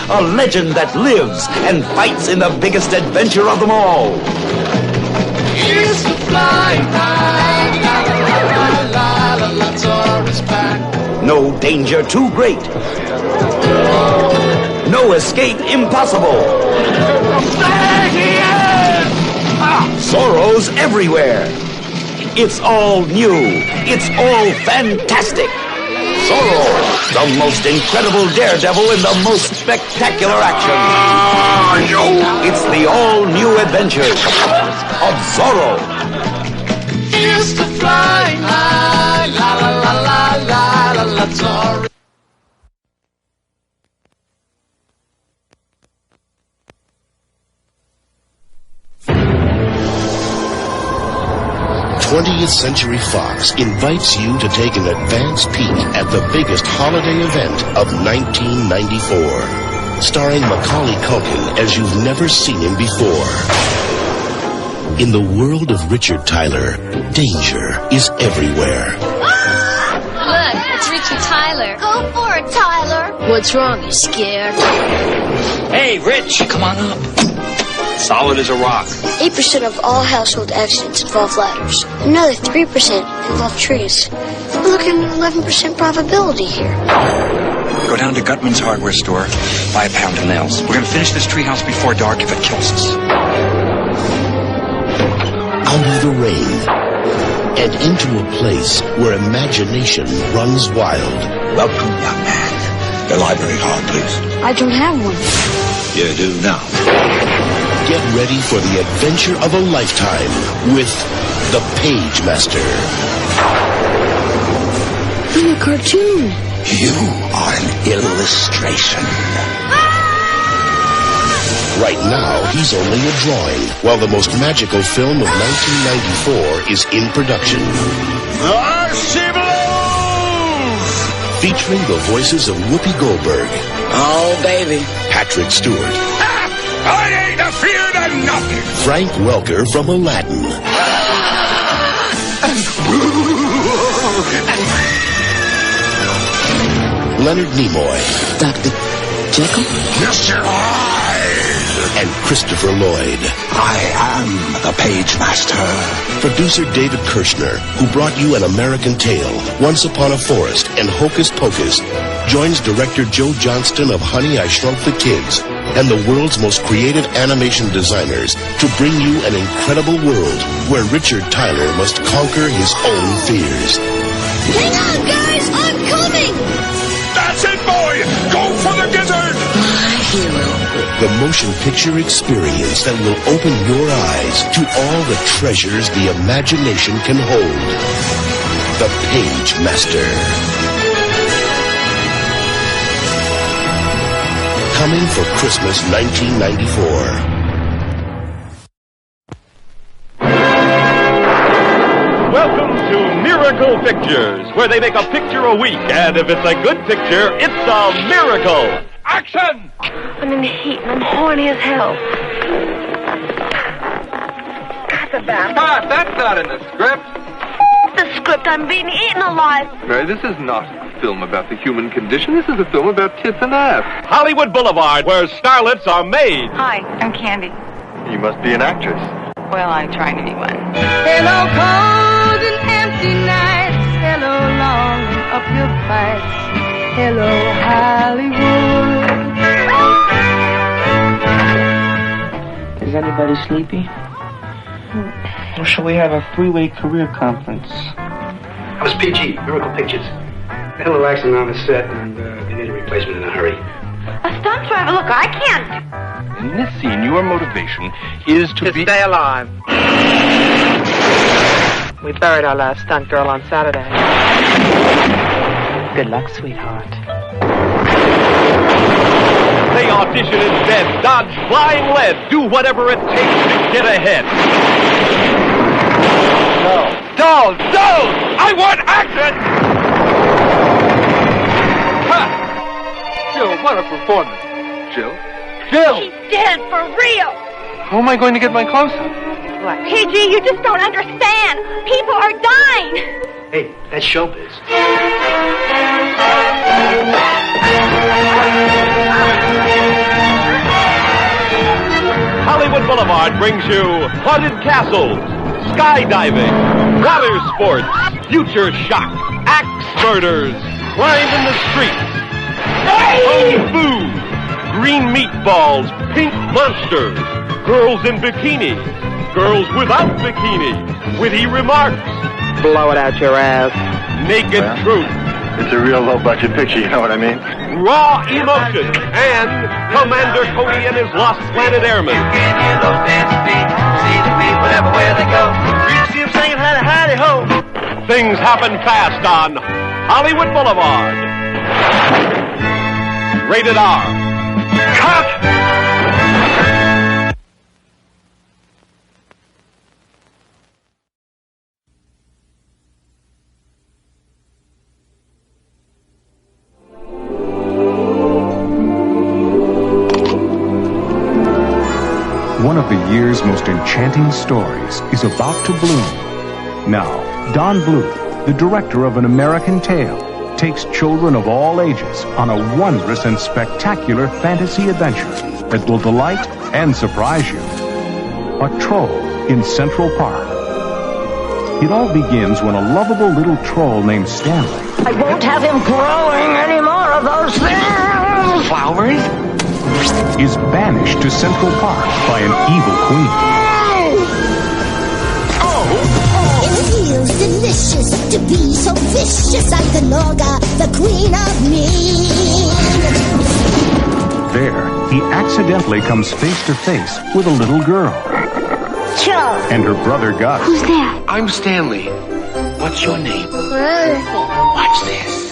S18: A legend that lives and fights in the biggest adventure of them all.
S9: Here's the flying high, Zorro's back.
S18: No danger too great. No escape impossible. Zorro's everywhere. It's all new. It's all fantastic. Zorro, the most incredible daredevil in the most spectacular action. It's the all-new adventures of Zorro.
S9: Here's the flying high, la, Zorro.
S2: 20th Century Fox invites you to take an advance peek at the biggest holiday event of 1994. Starring Macaulay Culkin as you've never seen him before. In the world of Richard Tyler, danger is everywhere.
S4: Look, it's Richard Tyler. Go for it, Tyler. What's wrong? You scared?
S17: Hey, Rich, come on up. Solid as a rock.
S4: 8% of all household accidents involve ladders. Another 3% involve trees. We're looking at an 11% probability here.
S17: Go down to Gutman's hardware store, buy a pound of nails. We're gonna finish this treehouse before dark if it kills us.
S2: Out of the rain and into a place where imagination runs wild.
S18: Welcome, young man. The library card, please.
S4: I don't have one.
S18: You do now.
S2: Get ready for the adventure of a lifetime with the Page Master.
S4: I'm a cartoon.
S18: You are an illustration.
S2: Right now, he's only a drawing, while the most magical film of 1994 is in production. Featuring the voices of Whoopi Goldberg.
S17: Oh, baby.
S2: Patrick Stewart.
S13: I ain't afeard of nothing.
S2: Frank Welker from Aladdin. Leonard Nimoy.
S6: Dr. Jekyll?
S18: Mr. Hyde.
S2: And Christopher Lloyd.
S18: I am the Page Master.
S2: Producer David Kirshner, who brought you An American Tale, Once Upon a Forest, and Hocus Pocus, joins director Joe Johnston of Honey, I Shrunk the Kids, and the world's most creative animation designers to bring you an incredible world where Richard Tyler must conquer his own fears.
S4: Hang on, guys! I'm coming!
S13: That's it, boy! Go for the gizzard!
S6: My hero.
S2: The motion picture experience that will open your eyes to all the treasures the imagination can hold. The Page Master. Coming for Christmas 1994.
S8: Welcome to Miracle Pictures, where they make a picture a week, and if it's a good picture, it's a miracle. Action!
S21: I'm in the heat and I'm horny as hell.
S15: Ah, that's not in the script.
S21: The script, I'm being eaten alive.
S15: Mary, this is not a film about the human condition. This is a film about tits and ass.
S8: Hollywood Boulevard, where starlets are made.
S20: Hi, I'm Candy.
S15: You must be an actress.
S20: Well, I try to be one.
S3: Hello, cold and empty nights. Hello, long and uphill fights. Hello, Hollywood.
S22: Is anybody sleepy? Or shall we have a three-way career conference?
S23: I was PG, Miracle Pictures. Had a little accident on the set, and they need a replacement in a hurry.
S21: A stunt driver, look, I can't.
S13: In this scene, your motivation is to
S15: stay alive.
S20: We buried our last stunt girl on Saturday.
S22: Good luck, sweetheart.
S8: They audition instead, dodge flying lead, do whatever it takes to get ahead.
S15: No.
S8: Don't! I want action!
S15: Ha! Jill, what a performance. Jill?
S21: She's dead for real.
S15: How am I going to get my close-up?
S21: What? PG, you just don't understand. People are dying.
S23: Hey, that's showbiz.
S8: Hollywood Boulevard brings you haunted castles, skydiving, water sports, future shock, axe murders, crime in the streets, kung fu, green meatballs, pink monsters, girls in bikinis, girls without bikinis, witty remarks,
S20: Blow it out your ass.
S8: naked truth,
S15: It's a real low-budget picture, you know what I mean?
S8: raw emotion, and Commander Cody and his Lost Planet Airmen. Things happen fast on Hollywood Boulevard. Rated R. Cut!
S5: One of the year's most enchanting stories is about to bloom. Now, Don Bluth, the director of An American Tale, takes children of all ages on a wondrous and spectacular fantasy adventure that will delight and surprise you. A Troll in Central Park. It all begins when a lovable little troll named Stanley
S3: I won't have him growing any more of those things!
S5: Flowers? Is banished to Central Park by an evil queen.
S11: It feels delicious to be so vicious like the Norga, the queen of mean.
S5: There, he accidentally comes face to face with a little girl.
S11: Sure.
S5: And her brother Gus.
S11: Who's that?
S18: I'm Stanley. What's your name?
S11: Watch this.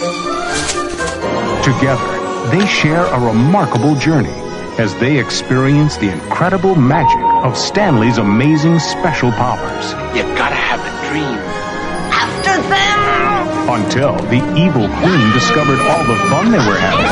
S5: Together, they share a remarkable journey as they experience the incredible magic of Stanley's amazing special powers.
S18: You gotta have a dream.
S11: After them!
S5: Until the evil queen discovered all the fun they were having.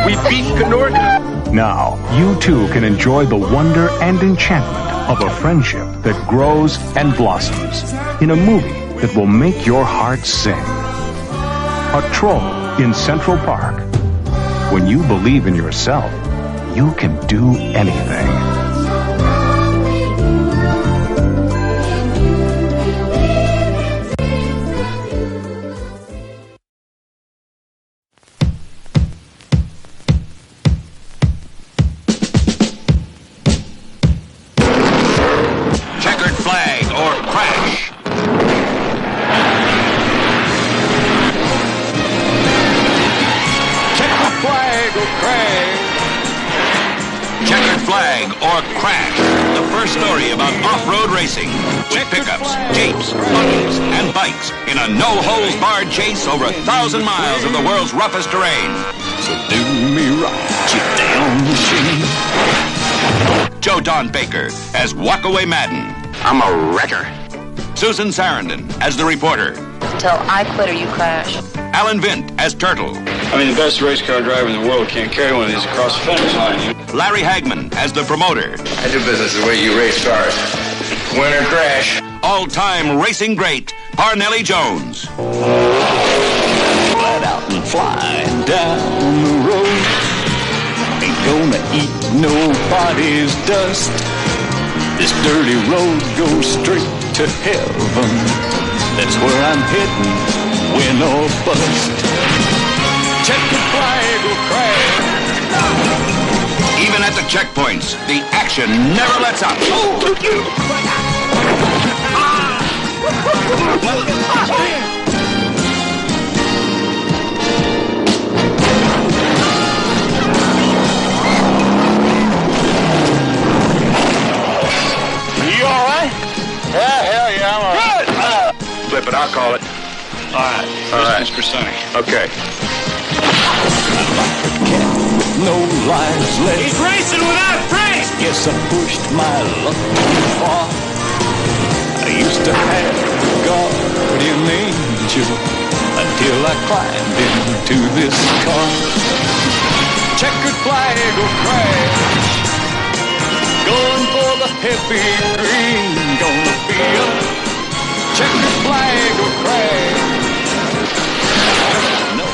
S18: We beat Kenorka.
S5: Now, you too can enjoy the wonder and enchantment of a friendship that grows and blossoms in a movie that will make your heart sing. A Troll in Central Park. When you believe in yourself, you can do anything.
S12: Story about off-road racing with pickups, jeeps, buggies, and bikes in a no-holds-barred chase over 1,000 miles of the world's roughest terrain. So do me right, you damn machine. Joe Don Baker as Walkaway Madden.
S18: I'm a wrecker.
S12: Susan Sarandon as the reporter.
S20: Until I quit or you crash.
S12: Alan Vint as Turtle.
S14: I mean, the best race car driver in the world can't carry one of these across the finish line.
S12: Larry Hagman as the promoter.
S18: I do business the way you race cars. Win or crash.
S12: All-time racing great, Parnelli Jones.
S16: Flat out and flying down the road. Ain't gonna eat nobody's dust. This dirty road goes straight to heaven. That's where I'm heading, win or bust. Check the flag or crash.
S12: Even at the checkpoints, the action never lets up.
S18: You all right? Yeah, hell yeah, I'm all right. Good. Flip it, I'll call it.
S14: All right. Mr. Sonny.
S18: Okay.
S16: No lives left.
S18: He's racing without brakes!
S16: Guess I pushed my luck too far. I used to have a guardian angel until I climbed into this car. Checkered flag or crash. Going for the heavy green. Gonna be a checkered flag or crash. No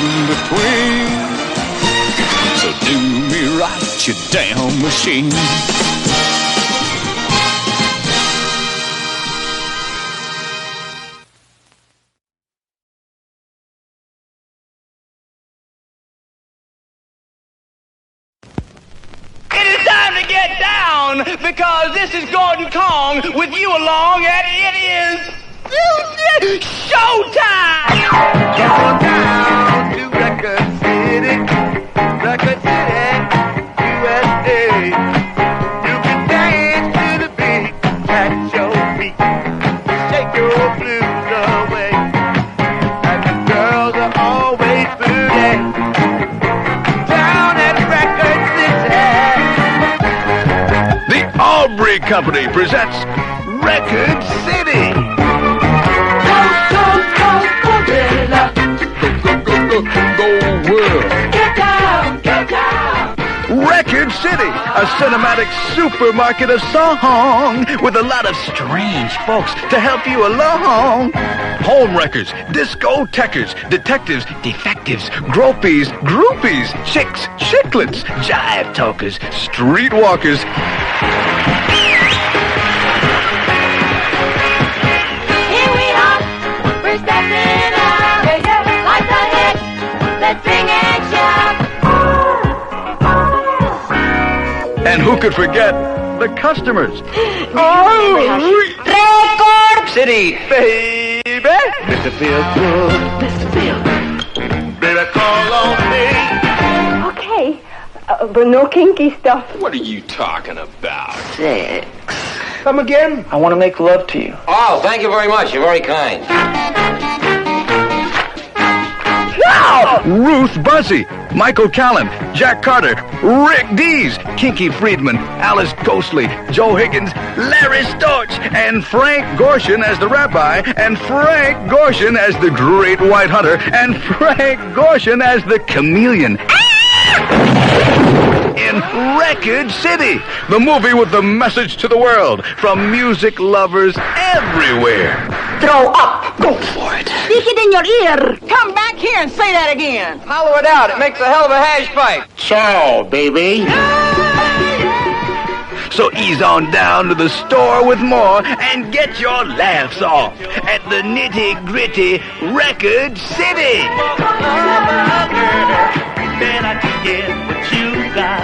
S16: in between. So do me right, you damn machine.
S9: It is time to get down, because this is Gordon Kong with you along, and it is showtime! Go down to Record City, USA. You can dance to the beat, catch your feet, shake your blues away. And the girls are always booty down at Record City.
S18: The Aubrey Company presents
S9: Record City.
S3: Go world. Get down, get down.
S9: Record City, a cinematic supermarket of song with a lot of strange folks to help you along. Home wreckers, discothequers, detectives, defectives, gropies, groupies, chicks, chicklets, jive talkers, streetwalkers.
S3: Here we are, we're stepping out. Life's ahead, let's sing and shout.
S9: And who could forget the customers?
S3: Record
S9: City, baby. Mr. Feels good.
S3: Mr. Bill.
S9: Baby, call on me.
S21: Okay, but no kinky stuff.
S13: What are you talking about?
S22: Sex. Come again? I want to make love to you.
S18: Oh, thank you very much. You're very kind.
S9: Ruth Buzzy, Michael Callan, Jack Carter, Rick Dees, Kinky Friedman, Alice Ghostly, Joe Higgins, Larry Storch, and Frank Gorshin as the rabbi, and Frank Gorshin as the Great White Hunter, and Frank Gorshin as the chameleon. In Record City, the movie with the message to the world from music lovers everywhere.
S21: Throw up.
S22: Go for it.
S21: Stick it in your ear. Come back here and say that again.
S18: Hollow it out. It makes a hell of a hash pipe.
S22: Ciao, baby.
S9: So ease on down to the store with more and get your laughs off at the nitty-gritty Record City. Then I can get what you got.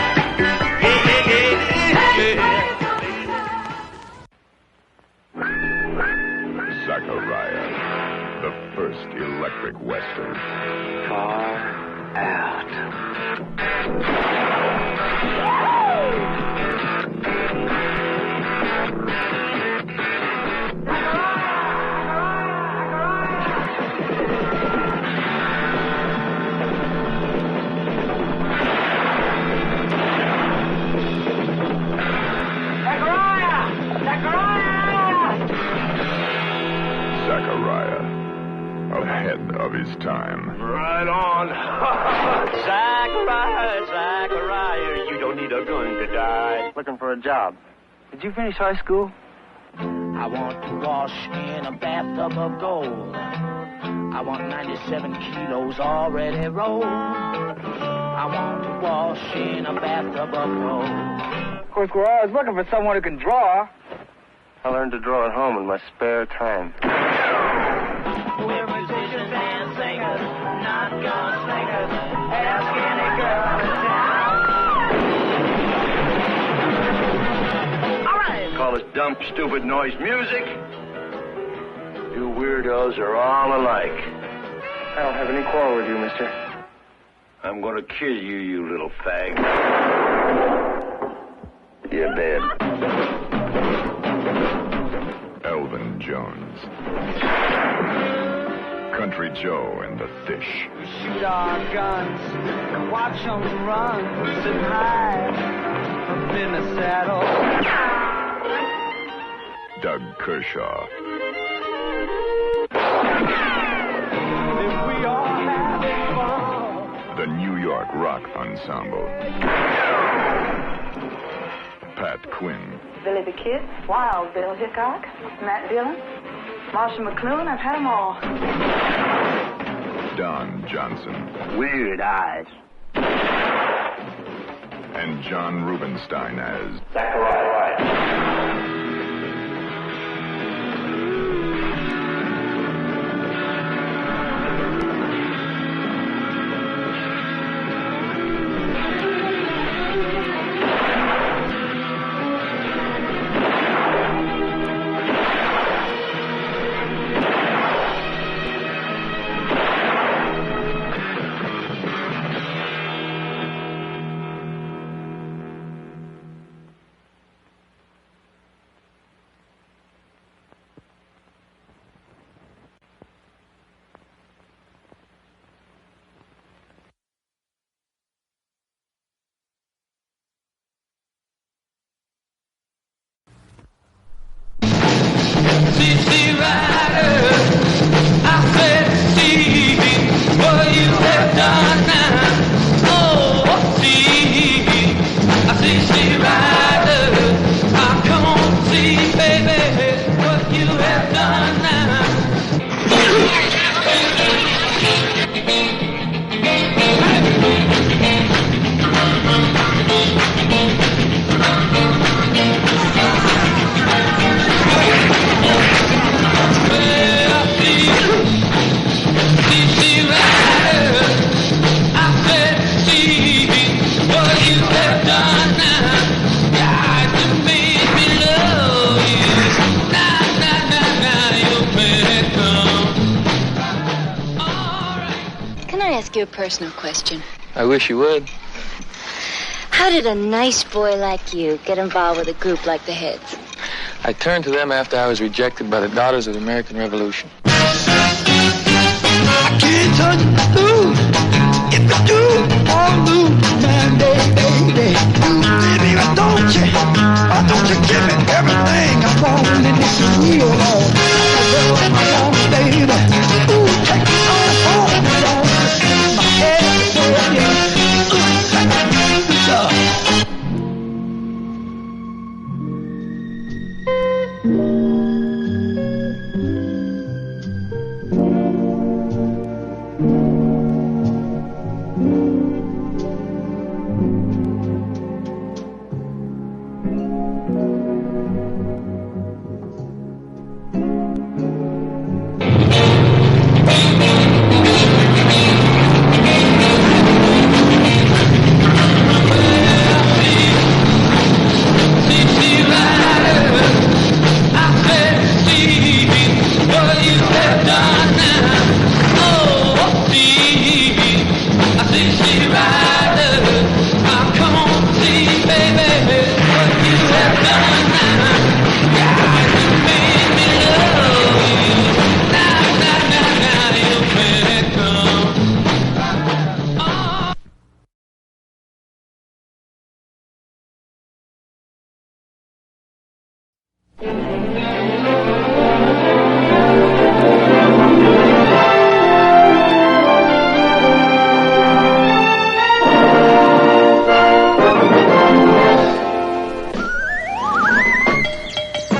S1: Zachariah, the first electric western.
S22: Far out.
S1: Zachariah, ahead of his time.
S8: Right on. Zachariah, you don't need a gun to die.
S22: Looking for a job. Did you finish high school?
S7: I want to wash in a bathtub of gold. I want 97 kilos already rolled. I want to wash in a bathtub of gold.
S22: Of course, we're always looking for someone who can draw. I learned to draw at home in my spare time.
S7: We're musicians and singers, not gunslingers. Ask any girl in town. All right.
S8: Call us dumb, stupid noise music. You weirdos are all alike.
S22: I don't have any quarrel with you, mister.
S8: I'm gonna kill you, you little fag. You're dead.
S1: Elvin Jones. Country Joe and the Fish.
S7: We shoot our guns and watch them run. Sit high up in the saddle.
S1: Doug Kershaw.
S7: If we all having fun.
S1: The New York Rock Ensemble. Pat Quinn.
S10: Billy the Kid, Wild Bill Hickok, Matt Dillon, Marshall McLuhan, I've had them all.
S1: Don Johnson.
S8: Weird eyes.
S1: And John Rubinstein as
S22: Zachariah.
S4: You a personal question.
S17: I wish you would.
S4: How did a nice boy like you get involved with a group like the Heads?
S17: I turned to them after I was rejected by the Daughters of the American Revolution.
S9: I can't touch lose. If I do, I'll lose. Man, baby, baby, why don't you give me everything I want in this real love? I want, baby. Ooh, take me on home, Lord. My head is burning.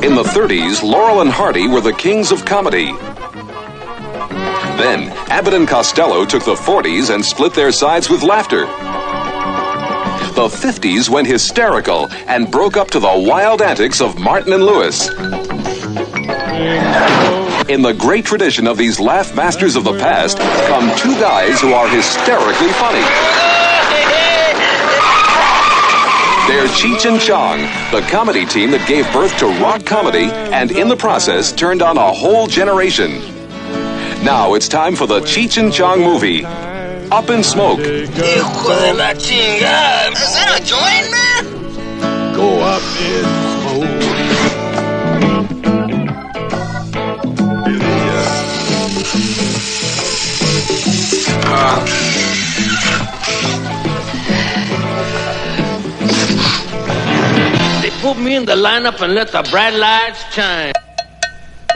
S19: In the 30s, Laurel and Hardy were the kings of comedy. Then, Abbott and Costello took the 40s and split their sides with laughter. The 50s went hysterical and broke up to the wild antics of Martin and Lewis. In the great tradition of these laugh masters of the past come two guys who are hysterically funny. They're Cheech and Chong, the comedy team that gave birth to rock comedy and in the process turned on a whole generation. Now it's time for the Cheech and Chong movie, Up in Smoke.
S9: Is that a joint, man? Go up in
S7: They put me in the lineup and let the bright lights shine.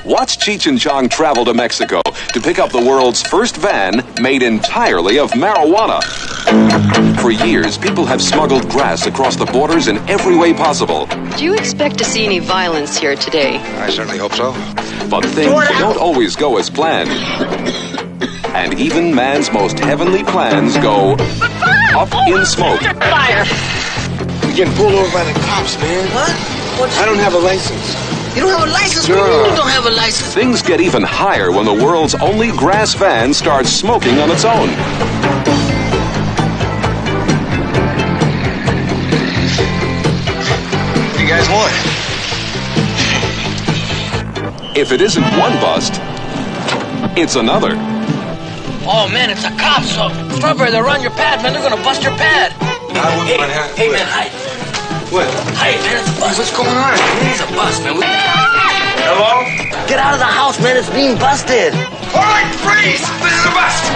S19: Watch Cheech and Chong travel to Mexico to pick up the world's first van made entirely of marijuana. For years, people have smuggled grass across the borders in every way possible.
S20: Do you expect to see any violence here today?
S24: I certainly hope so.
S19: But things don't always go as planned. And even man's most heavenly plans go up in smoke.
S20: Fire!
S24: We're getting pulled over by the cops, man.
S9: What?
S24: I don't have a license.
S9: You don't have a license?
S24: No.
S9: What do you mean you don't have a license?
S19: Things get even higher when the world's only grass van starts smoking on its own.
S24: What do you guys want?
S19: If it isn't one bust, it's another.
S7: Oh, man, it's a cop, so Strawberry, they're on your pad, man. They're gonna bust your pad. Hey, man, hi.
S24: What?
S7: Hi, man, it's a bust.
S24: What's going on?
S7: It's a bust, man.
S24: Hello?
S9: Get out of the house, man. It's being busted.
S24: All right, freeze! This is a bust!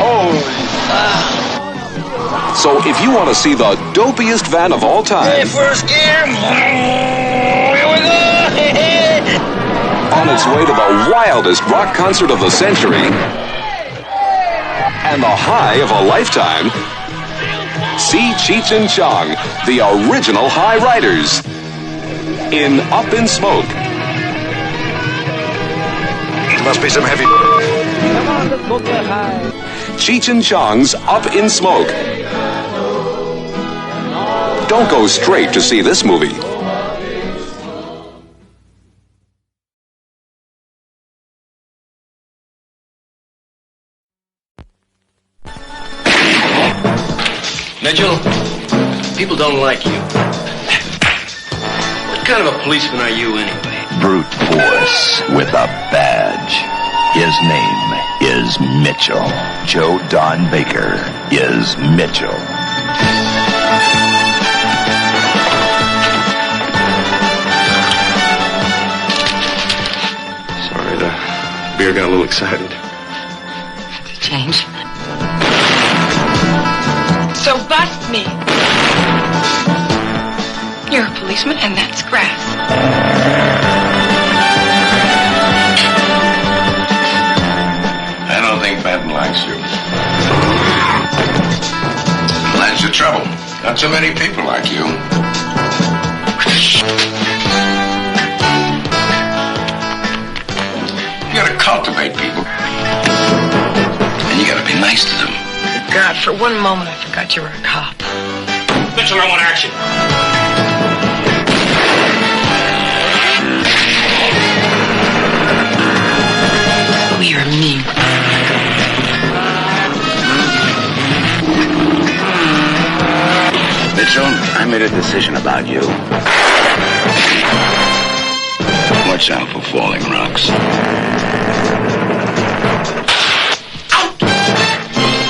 S19: So if you want to see the dopiest van of all time,
S9: Hey, first gear. Here we go.
S19: On its way to the wildest rock concert of the century and the high of a lifetime, see Cheech and Chong, the original high riders, in Up in Smoke.
S24: It must be some heavy...
S7: Come on, let's go get high.
S19: Cheech and Chong's Up in Smoke. Don't go straight to see this movie.
S2: Mitchell, people don't like you. What kind of a policeman are you anyway?
S18: Brute force with a badge. His name is Mitchell. Joe Don Baker is Mitchell.
S2: Sorry, the beer got a little excited.
S20: Change. So bust me. You're a policeman, and that's grass.
S24: I don't think Benton likes you. That's the trouble. Not so many people like you. You gotta cultivate people. And you gotta be nice to them.
S20: God, for one moment I forgot you were a cop.
S2: Mitchell, I want action.
S20: We are mean.
S18: Mitchell, I made a decision about you. Watch out for falling rocks.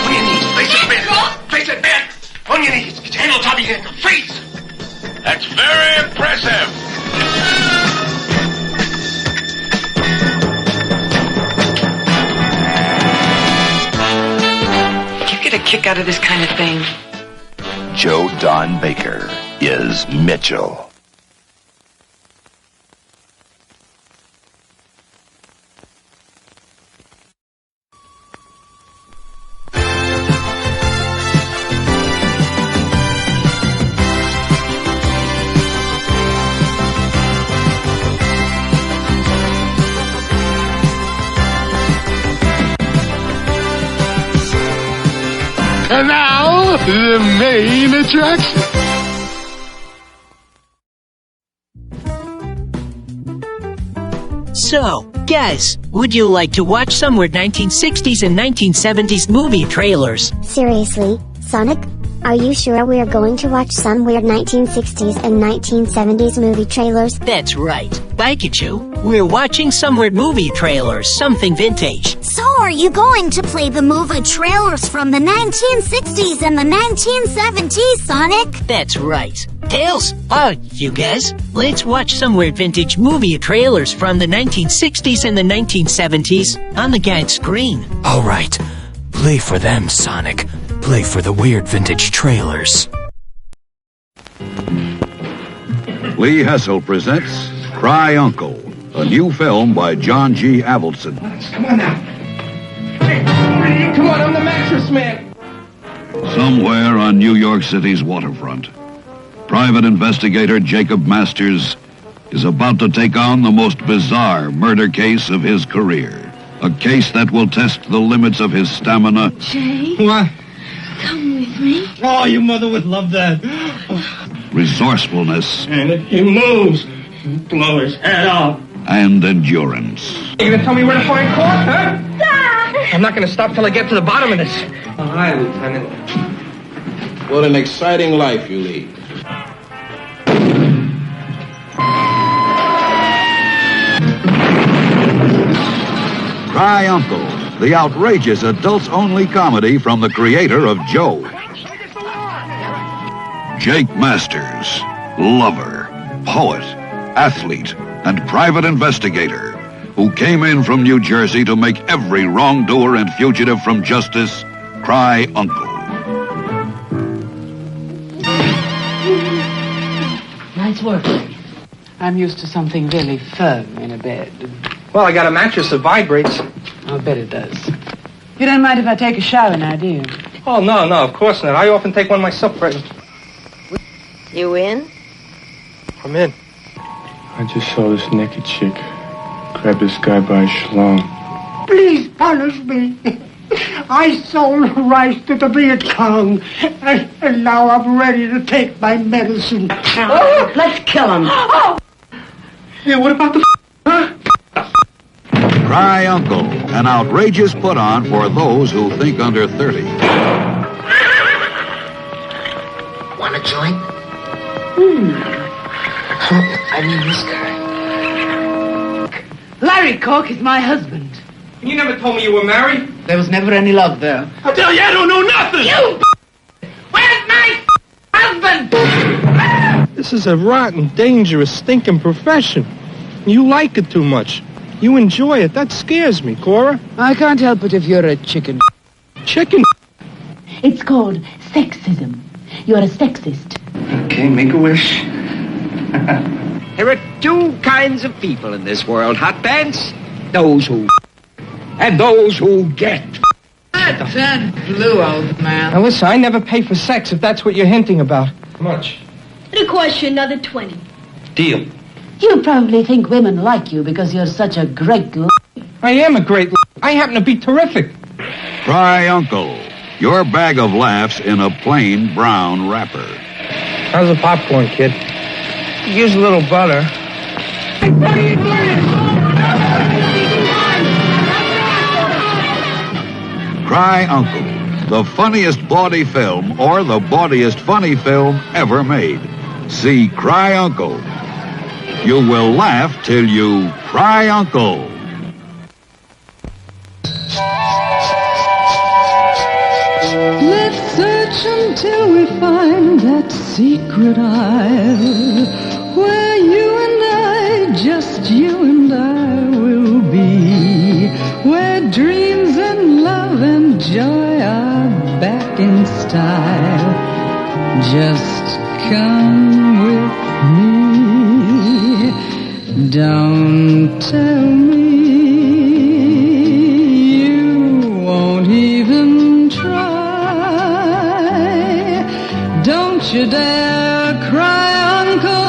S24: On your knees. Face it, Ben. Face it, Ben. On your knees. Get your hand on top of your head. Freeze. That's very impressive.
S20: You get a kick out of this kind of thing.
S18: Joe Don Baker is Mitchell.
S6: And now, the main attraction.
S15: So, guys, would you like to watch some weird 1960s and 1970s movie trailers?
S11: Seriously, Sonic? Are you sure we're going to watch some weird 1960s and 1970s movie trailers?
S15: That's right. Pikachu, we're watching some weird movie trailers, something vintage.
S11: So are you going to play the movie trailers from the 1960s and the 1970s, Sonic?
S15: That's right. Tails, you guys, let's watch some weird vintage movie trailers from the 1960s and the 1970s on the guide screen.
S13: All right. Play for them, Sonic. Play for the weird vintage trailers.
S23: Lee Hessel presents Cry Uncle, a new film by John G. Avildsen.
S6: Come on now. Hey, come on, I'm the mattress man.
S23: Somewhere on New York City's waterfront, private investigator Jacob Masters is about to take on the most bizarre murder case of his career. A case that will test the limits of his stamina.
S11: Jay?
S6: What?
S11: Come with me.
S6: Oh, your mother would love that.
S23: Resourcefulness.
S6: And if he moves, blow his head off.
S23: And endurance.
S6: You gonna tell me where to find Cork, huh? Dad! I'm not gonna stop till I get to the bottom of this. Oh, hi, Lieutenant.
S25: What an exciting life you lead.
S23: Cry Uncle, the outrageous adults-only comedy from the creator of Joe. Jake Masters, lover, poet, athlete, and private investigator, who came in from New Jersey to make every wrongdoer and fugitive from justice cry uncle.
S26: Nice work. I'm used to something really firm in a bed.
S6: Well, I got a mattress that vibrates.
S3: I'll bet it does. You don't mind if I take a shower now, do you?
S6: Oh, no, of course not. I often take one myself, Fred.
S4: You in?
S5: I'm in. I just saw this naked chick grab this guy by his schlong.
S12: Please punish me. I sold rice to the Viet Cong, and now I'm ready to take my medicine.
S3: Oh, let's kill him.
S12: Oh. Yeah, what about the huh?
S23: Cry Uncle, an outrageous put-on for those who think under 30.
S15: Want a joint? I mean this guy.
S3: Larry Cork is my husband.
S6: You never told me you were married.
S3: There was never any love there.
S6: I tell you, I don't know nothing.
S3: You! Where's my husband?
S5: This is a rotten, dangerous, stinking profession. You like it too much. You enjoy it. That scares me, Cora.
S3: I can't help it if you're a chicken.
S5: Chicken?
S14: It's called sexism. You're a sexist.
S22: Okay, make a wish.
S16: There are two kinds of people in this world, hot pants. Those who and those who get.
S3: Turn blue, old man.
S6: Now listen, I never pay for sex if that's what you're hinting about. How much?
S14: It'll cost you another 20.
S6: Deal.
S14: You probably think women like you because you're such a great
S6: I am a great I happen to be terrific.
S23: Cry Uncle, your bag of laughs in a plain brown wrapper.
S6: How's the popcorn, kid? Use a little butter.
S23: Cry Uncle, the funniest bawdy film or the bawdiest funny film ever made. See Cry Uncle. You will laugh till you cry uncle.
S26: Let's search until we find that secret isle where you and I, just you and I will be, where dreams and love and joy are back in style. Just come with me. Don't tell me you won't even try. Don't you dare cry, Uncle.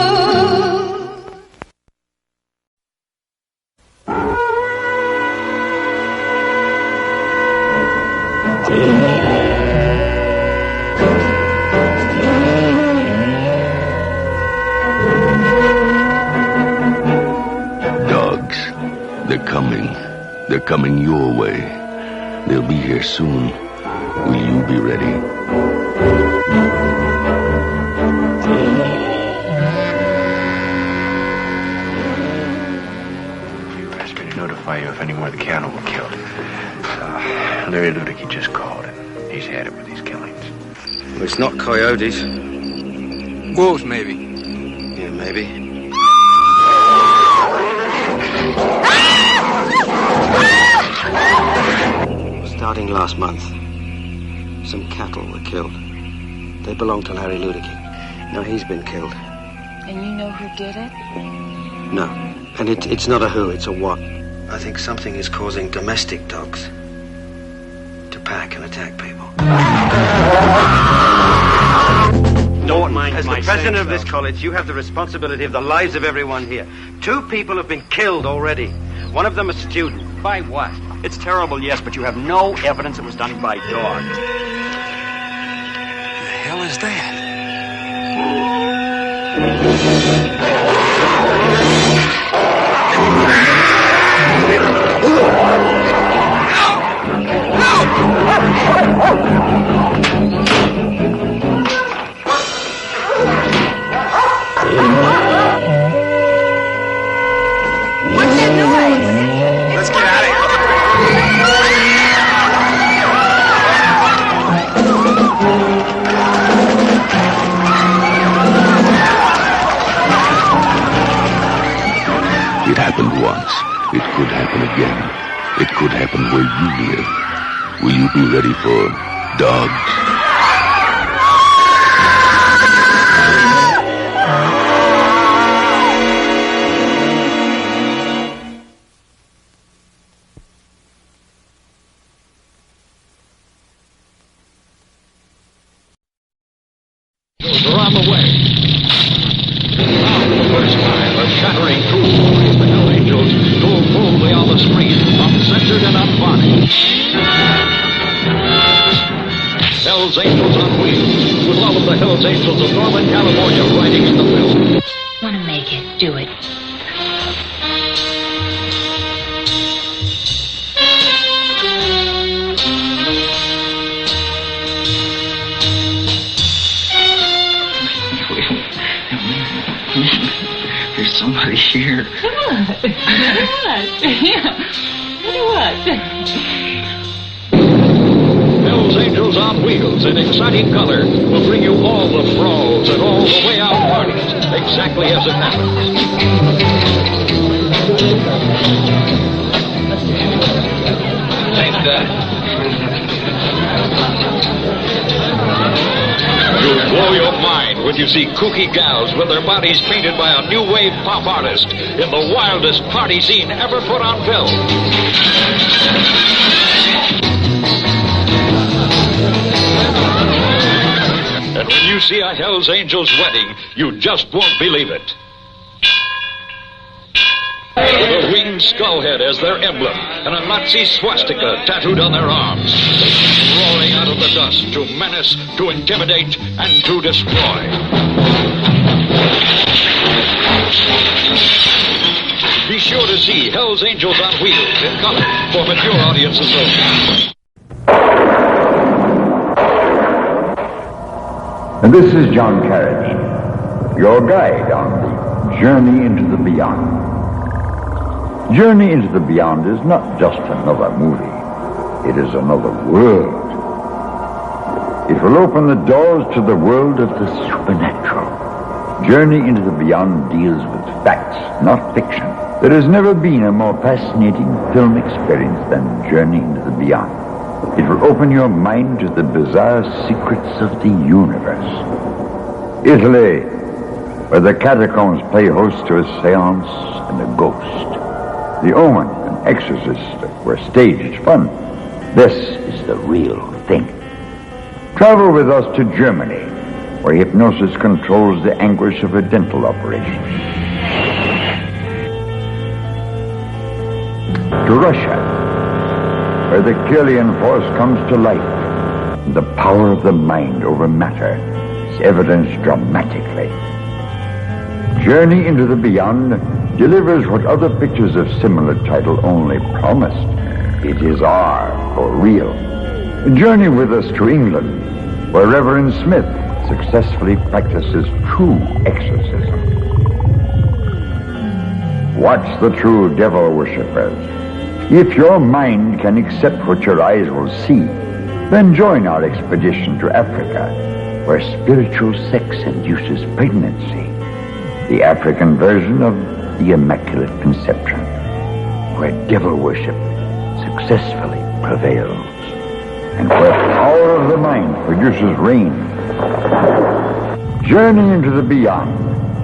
S27: They're coming your way. They'll be here soon. Will you be ready?
S28: You asked me to notify you if any more of the cattle were killed. Larry Ludick, just called, and he's had it with these killings.
S2: Well, it's not coyotes. Wolves, maybe. Yeah, maybe. Starting last month, some cattle were killed. They belonged to Larry Ludick. Now he's been killed.
S4: And you know who did it?
S2: No. And it's not a who, it's a what. I think something is causing domestic dogs to pack and attack people.
S29: Don't mind as the president of this college, you have the responsibility of the lives of everyone here. 2 people have been killed already. One of them a student.
S30: By what? It's terrible, yes, but you have no evidence it was done by dogs.
S2: The hell is that?
S21: What's that noise?
S29: Let's get out of here.
S27: It happened once. It could happen again. It could happen where you live. Will you be ready for dogs?
S1: on the way. Now, for the first time, a shattering truth story of the Hell Angels told boldly on the screen, uncensored and unvarnished. Hell's Angels on Wheels, with all of the Hell's Angels of Northern California riding in the film.
S4: Want to make it? Do it.
S1: There's somebody here.
S14: What? Yeah. What?
S1: Hell's Angels on Wheels in exciting color will bring you all the brawls and all the way out parties, exactly as it happens. Thanks, Dad. You'll blow your mind when you see kooky gals with their bodies painted by a new wave pop artist in the wildest party scene ever put on film. And when you see a Hell's Angels wedding, you just won't believe it. With a winged skull head as their emblem and a Nazi swastika tattooed on their arms, they come roaring out of the dust to menace, to intimidate, and to destroy. Be sure to see Hell's Angels on Wheels in color for mature audiences only.
S7: And this is John Carriage, your guide on the journey into the beyond. Journey into the Beyond is not just another movie. It is another world. It will open the doors to the world of the supernatural. Journey into the Beyond deals with facts, not fiction. There has never been a more fascinating film experience than Journey into the Beyond. It will open your mind to the bizarre secrets of the universe. Italy, where the catacombs play host to a seance and a ghost. The Omen and Exorcist were staged fun. This is the real thing. Travel with us to Germany, where hypnosis controls the anguish of a dental operation. To Russia, where the Kirlian force comes to life. The power of the mind over matter is evidenced dramatically. Journey into the Beyond delivers what other pictures of similar title only promised. It is R for real. Journey with us to England, where Reverend Smith successfully practices true exorcism. Watch the true devil worshippers. If your mind can accept what your eyes will see, then join our expedition to Africa, where spiritual sex induces pregnancy. The African version of the Immaculate Conception, where devil worship successfully prevails, and where power of the mind produces rain. Journey into the beyond,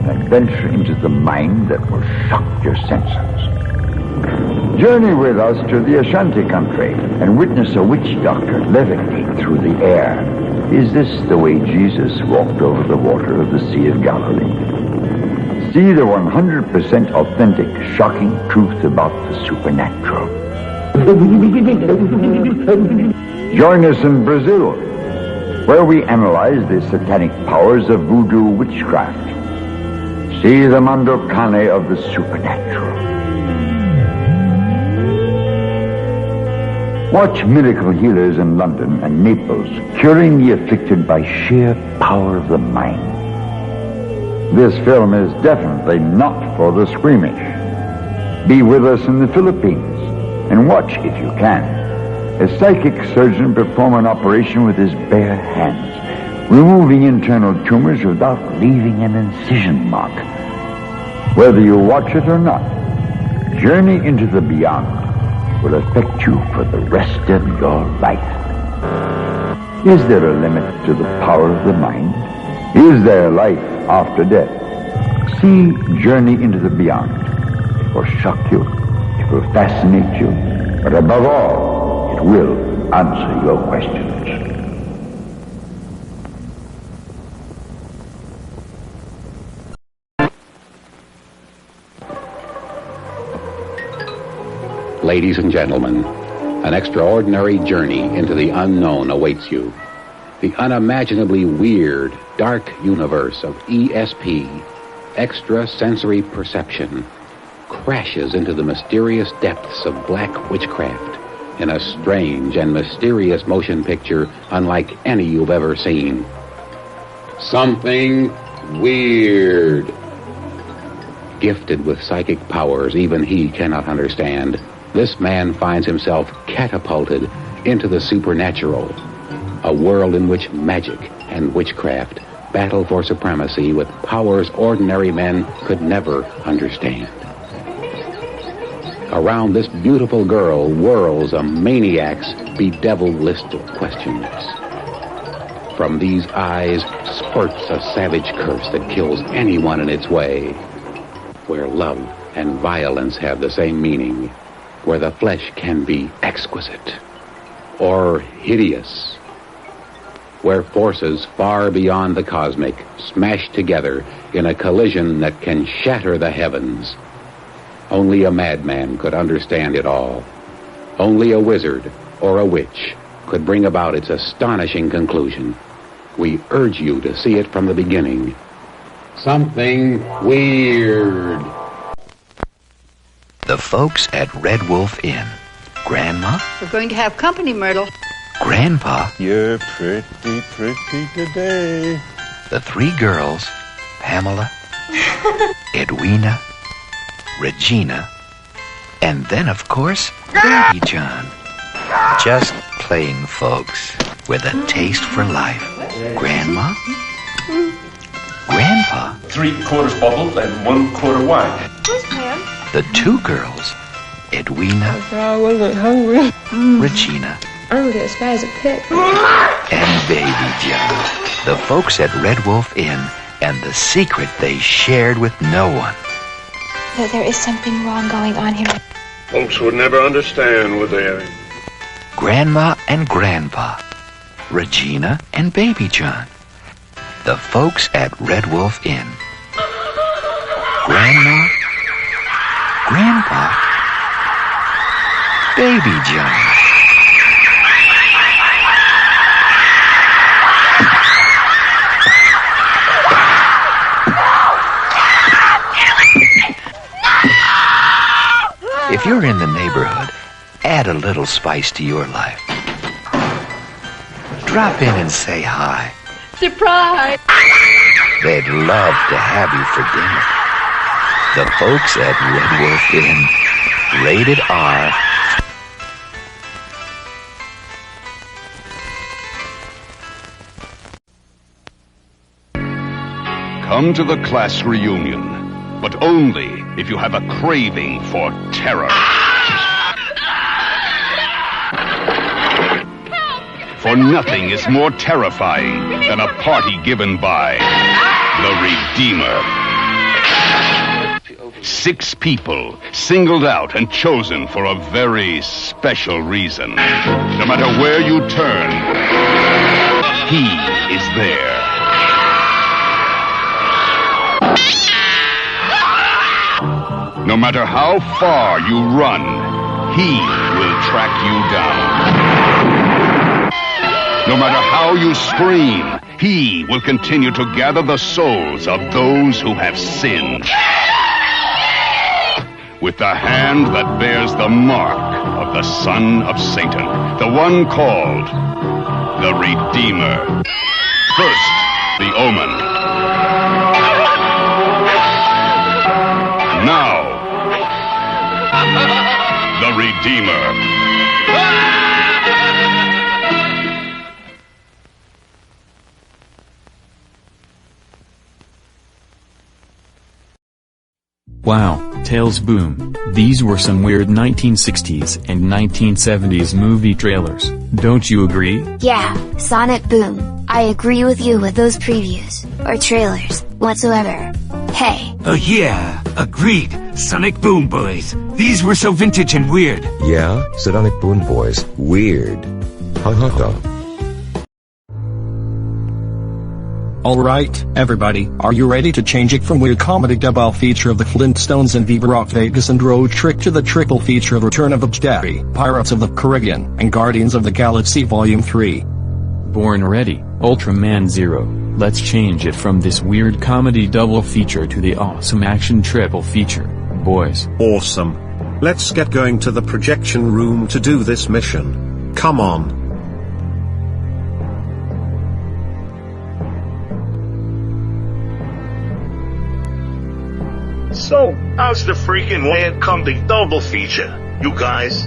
S7: an adventure into the mind that will shock your senses. Journey with us to the Ashanti country and witness a witch doctor levitate through the air. Is this the way Jesus walked over the water of the Sea of Galilee? See the 100% authentic, shocking truth about the supernatural. Join us in Brazil, where we analyze the satanic powers of voodoo witchcraft. See the Mandokane of the supernatural. Watch miracle healers in London and Naples curing the afflicted by sheer power of the mind. This film is definitely not for the squeamish. Be with us in the Philippines and watch, if you can, a psychic surgeon perform an operation with his bare hands, removing internal tumors without leaving an incision mark. Whether you watch it or not, Journey into the Beyond will affect you for the rest of your life. Is there a limit to the power of the mind? Is there life after death? See Journey into the Beyond. It will shock you. It will fascinate you. But above all, it will answer your questions.
S8: Ladies and gentlemen, an extraordinary journey into the unknown awaits you. The unimaginably weird, dark universe of ESP, extrasensory perception, crashes into the mysterious depths of black witchcraft in a strange and mysterious motion picture unlike any you've ever seen. Something weird. Gifted with psychic powers even he cannot understand, this man finds himself catapulted into the supernatural, a world in which magic and witchcraft battle for supremacy with powers ordinary men could never understand. Around this beautiful girl whirls a maniac's bedeviled list of questions. From these eyes spurts a savage curse that kills anyone in its way. Where love and violence have the same meaning, where the flesh can be exquisite or hideous, where forces far beyond the cosmic smash together in a collision that can shatter the heavens. Only a madman could understand it all. Only a wizard or a witch could bring about its astonishing conclusion. We urge you to see it from the beginning. Something weird.
S9: The folks at Red Wolf Inn. Grandma?
S3: We're going to have company, Myrtle.
S9: Grandpa?
S10: You're pretty today.
S9: The three girls, Pamela, Edwina, Regina, and then, of course, Baby John. Just plain folks with a taste for life. Grandma? Grandpa?
S10: 3/4 bottle and 1/4 wine.
S21: Yes, ma'am.
S9: The two girls, Edwina,
S21: I wasn't hungry.
S9: Regina,
S21: Hungry as far as a pit.
S9: and Baby John. The folks at Red Wolf Inn and the secret they shared with no one.
S4: That there is something wrong going on here.
S10: Folks would never understand, would they?
S9: Grandma and Grandpa, Regina and Baby John. The folks at Red Wolf Inn. Grandma, Grandpa, Baby John. If you're in the neighborhood, add a little spice to your life. Drop in and say hi.
S21: Surprise!
S9: They'd love to have you for dinner. The folks at Red Wolf Inn. Rated R.
S23: Come to the class reunion, but only if you have a craving for terror. For nothing is more terrifying than a party given by the Redeemer. 6 people singled out and chosen for a very special reason. No matter where you turn, he is there. No matter how far you run, he will track you down. No matter how you scream, he will continue to gather the souls of those who have sinned. With the hand that bears the mark of the Son of Satan, the one called the Redeemer. First, the Omen. Now, the Redeemer.
S11: Wow, tales boom. These were some weird 1960s and 1970s movie trailers, don't you agree?
S4: Yeah, Sonic Boom. I agree with you with those previews, or trailers, whatsoever. Hey.
S13: Oh yeah, agreed. Sonic Boom Boys. These were so vintage and weird.
S17: Yeah, Sonic Boom Boys. Weird. Hot dog.
S6: Alright, everybody, are you ready to change it from weird comedy double feature of the Flintstones and Viva Rock Vegas and Road Trip to the triple feature of Return of the Jedi, Pirates of the Caribbean, and Guardians of the Galaxy Volume 3?
S11: Born ready, Ultraman Zero. Let's change it from this weird comedy double feature to the awesome action triple feature, boys.
S5: Awesome. Let's get going to the projection room to do this mission. Come on.
S10: So, how's the freaking weird comedy double feature, you guys?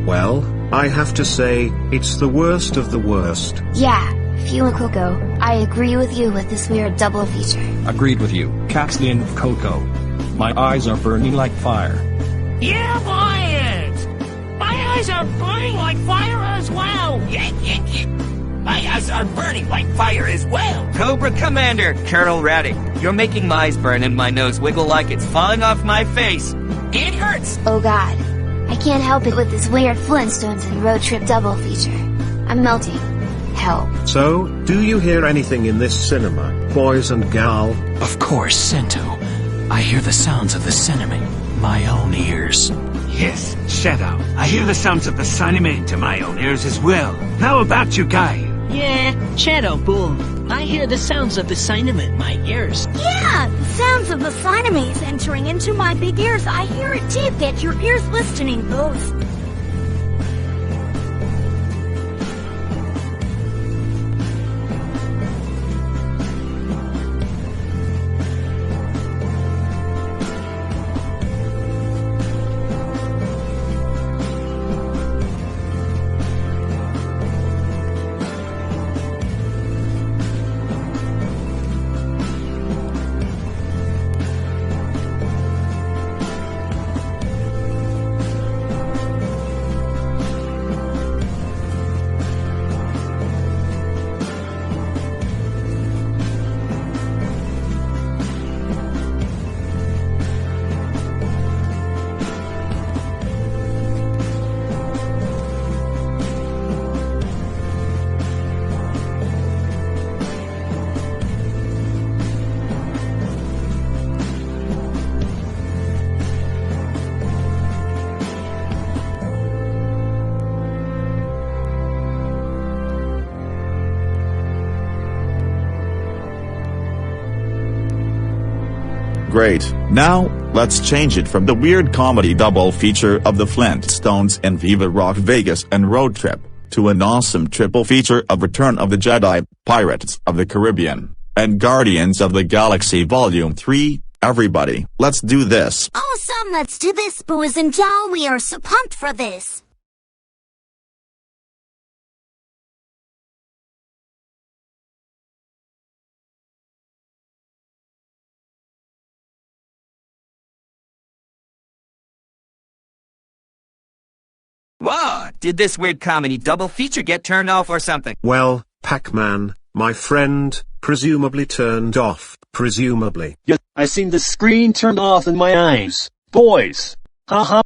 S5: Well, I have to say, it's the worst of the worst.
S4: Yeah, Fuel Coco, I agree with you with this weird double feature.
S6: Agreed with you, Captain of Coco. My eyes are burning like fire.
S13: Yeah, my eyes are burning like fire as well. My eyes are burning like fire as well.
S12: Cobra Commander, Colonel Radec, you're making my eyes burn and my nose wiggle like it's falling off my face. It hurts.
S4: Oh God, I can't help it with this weird Flintstones and Road Trip double feature. I'm melting. Help.
S5: So, do you hear anything in this cinema, boys and gal?
S15: Of course, Cento. I hear the sounds of the cinema, my own ears.
S13: Yes, Shoutout. I hear the sounds of the cinema to my own ears as well. How about you, Guy?
S16: Yeah, Shadow Boom. I hear the sounds of the cinema in my ears.
S21: Yeah, the sounds of the cinema is entering into my big ears. I hear it too. Get your ears listening, both.
S18: Great. Now, let's change it from the weird comedy double feature of the Flintstones and Viva Rock Vegas and Road Trip, to an awesome triple feature of Return of the Jedi, Pirates of the Caribbean, and Guardians of the Galaxy Volume 3. Everybody, let's do this.
S21: Awesome, let's do this, boys and gal. We are so pumped for this.
S12: Whoa, did this weird comedy double feature get turned off or something?
S5: Well, Pac-Man, my friend, presumably turned off, presumably.
S19: Yeah, I seen the screen turned off in my eyes. Boys. Haha.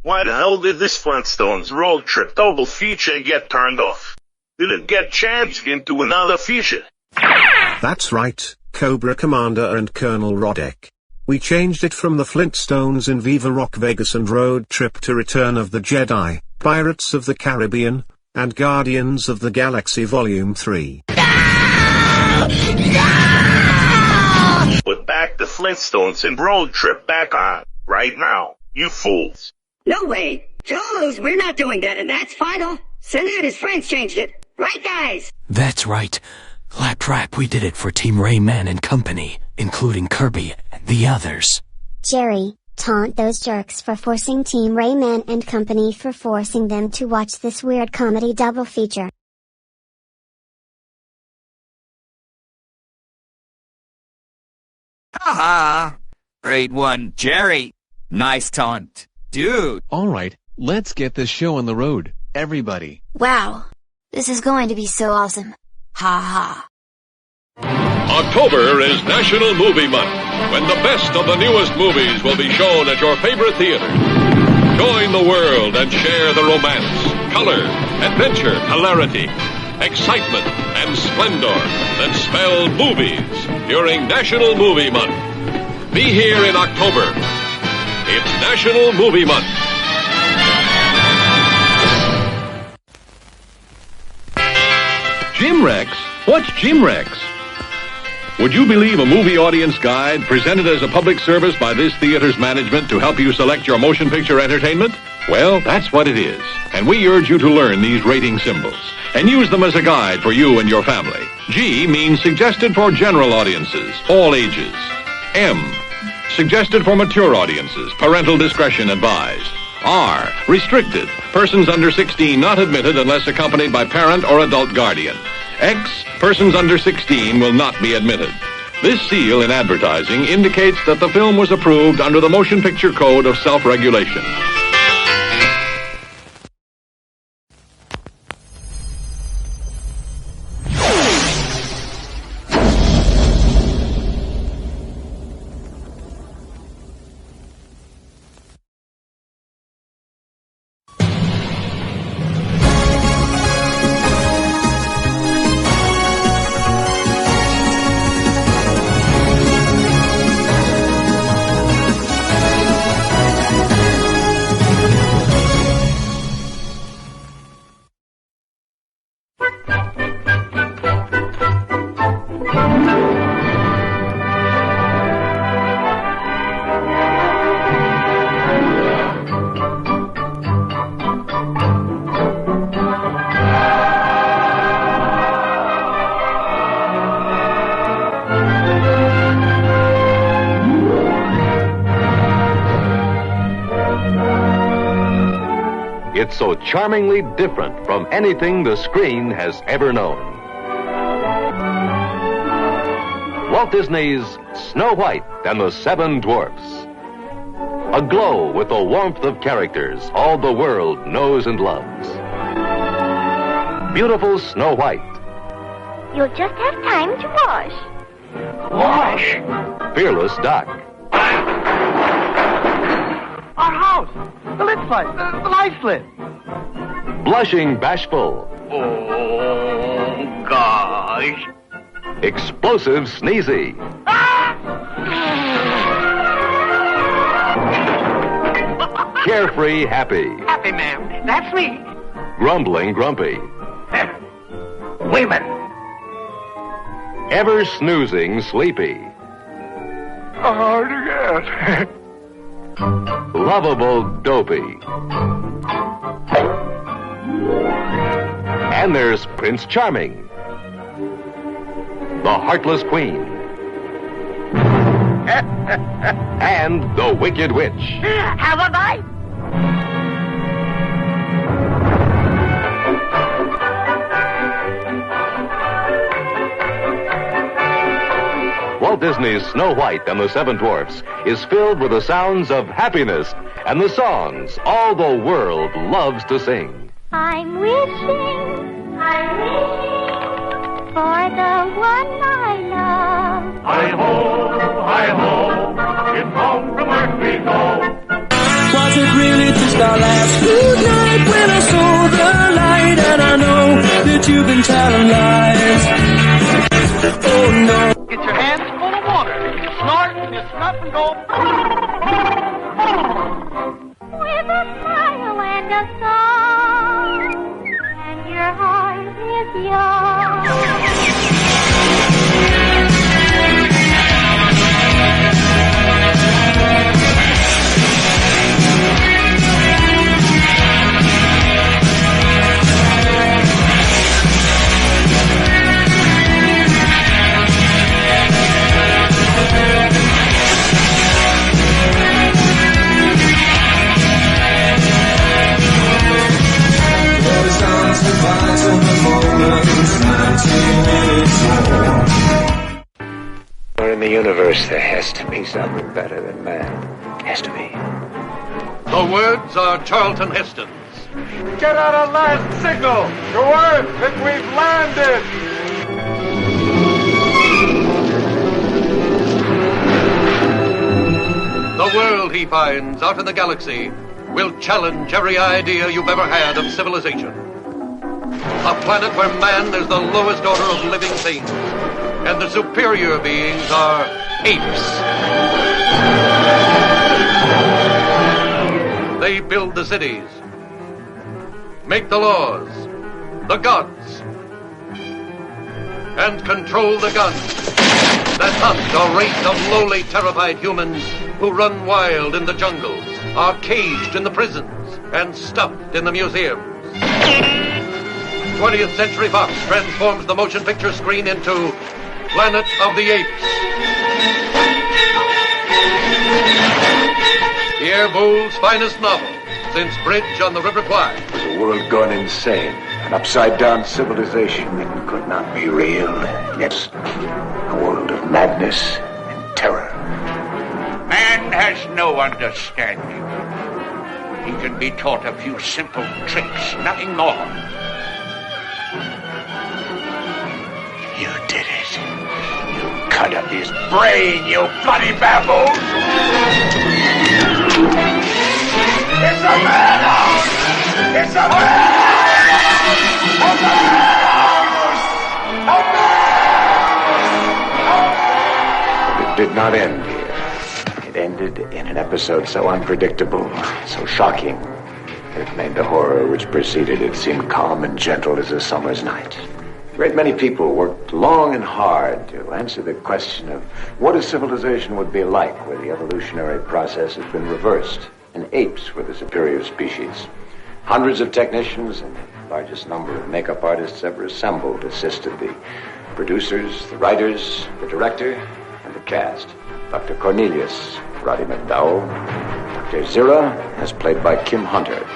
S10: Why the hell did this Flintstones Road Trip double feature get turned off? Did it get changed into another feature?
S5: That's right, Cobra Commander and Colonel Radec. We changed it from the Flintstones in Viva Rock Vegas and Road Trip to Return of the Jedi, Pirates of the Caribbean, and Guardians of the Galaxy Volume 3.
S10: Put back the Flintstones and Road Trip back on, right now, you fools.
S20: No way. Jolos, we're not doing that, and that's final. Sin and his friends changed it. Right, guys?
S15: That's right. Claptrap, we did it for Team Rayman and company, including Kirby and the others.
S4: Jerry, taunt those jerks for forcing Team Rayman and company for forcing them to watch this weird comedy double feature.
S12: Haha! Great one, Jerry. Nice taunt. Dude.
S22: Alright, let's get this show on the road, everybody.
S4: Wow. This is going to be so awesome. Ha ha.
S1: October is National Movie Month, when the best of the newest movies will be shown at your favorite theater.
S2: Join the world and share the romance, color, adventure, hilarity, excitement, and splendor that spell movies during National Movie Month. Be here in October. It's National Movie Month.
S7: Jim Rex? What's Jim Rex? Would you believe a movie audience guide presented as a public service by this theater's management to help you select your motion picture entertainment? Well, that's what it is. And we urge you to learn these rating symbols and use them as a guide for you and your family. G means suggested for general audiences, all ages. M, suggested for mature audiences, parental discretion advised. R, restricted, persons under 16 not admitted unless accompanied by parent or adult guardian. X, persons under 16 will not be admitted. This seal in advertising indicates that the film was approved under the Motion Picture Code of Self-Regulation.
S14: It's so charmingly different from anything the screen has ever known. Walt Disney's Snow White and the Seven Dwarfs. Aglow with the warmth of characters all the world knows and loves. Beautiful Snow White.
S21: You'll just have time to wash.
S14: Wash! Fearless Doc.
S24: Our house! The lit slide! The light slid!
S14: Blushing Bashful.
S24: Oh, gosh.
S14: Explosive Sneezy. Carefree Happy.
S24: Happy, ma'am. That's me.
S14: Grumbling Grumpy.
S24: Women.
S14: Ever snoozing Sleepy.
S24: Hard to get.
S14: Lovable Dopey. And there's Prince Charming. The Heartless Queen. And the Wicked Witch.
S21: Have a bite.
S14: Walt Disney's Snow White and the Seven Dwarfs is filled with the sounds of happiness and the songs all the world loves to sing.
S21: I'm wishing for the one I love.
S25: Hi-ho, it's home from earth we go.
S26: Was it really just our last good night when I saw the light? And I know that you've been telling lies. Oh no.
S24: Get your hands full of water. You snort and you snuff and go.
S21: With a smile and a song, and your heart is young.
S27: In the universe, there has to be something better than man. Has to be.
S25: The words are Charlton Heston's.
S24: Get out a last signal to Earth that we've landed.
S25: The world he finds out in the galaxy
S3: will challenge every idea you've ever had of civilization. A planet where man is the lowest order of living things, and the superior beings are apes. They build the cities, make the laws, the gods, and control the guns that hunt a race of lowly, terrified humans who run wild in the jungles, are caged in the prisons, and stuffed in the museums. 20th Century Fox transforms the motion picture screen into Planet of the Apes. Pierre Boulle's finest novel since Bridge on the River Kwai.
S27: The world gone insane. An upside-down civilization that could not be real. Yes, a world of madness and terror.
S6: Man has no understanding. He can be taught a few simple tricks, nothing more.
S27: You did it. You cut up his brain, you bloody baboon! It's a madhouse! It's a madhouse! But it did not end here. It ended in an episode so unpredictable, so shocking, that it made the horror which preceded it seem calm and gentle as a summer's night. A great many people worked long and hard to answer the question of what a civilization would be like where the evolutionary process had been reversed, and apes were the superior species. Hundreds of technicians and the largest number of makeup artists ever assembled assisted the producers, the writers, the director, and the cast. Dr. Cornelius, Roddy McDowell. Dr. Zira, as played by Kim Hunter.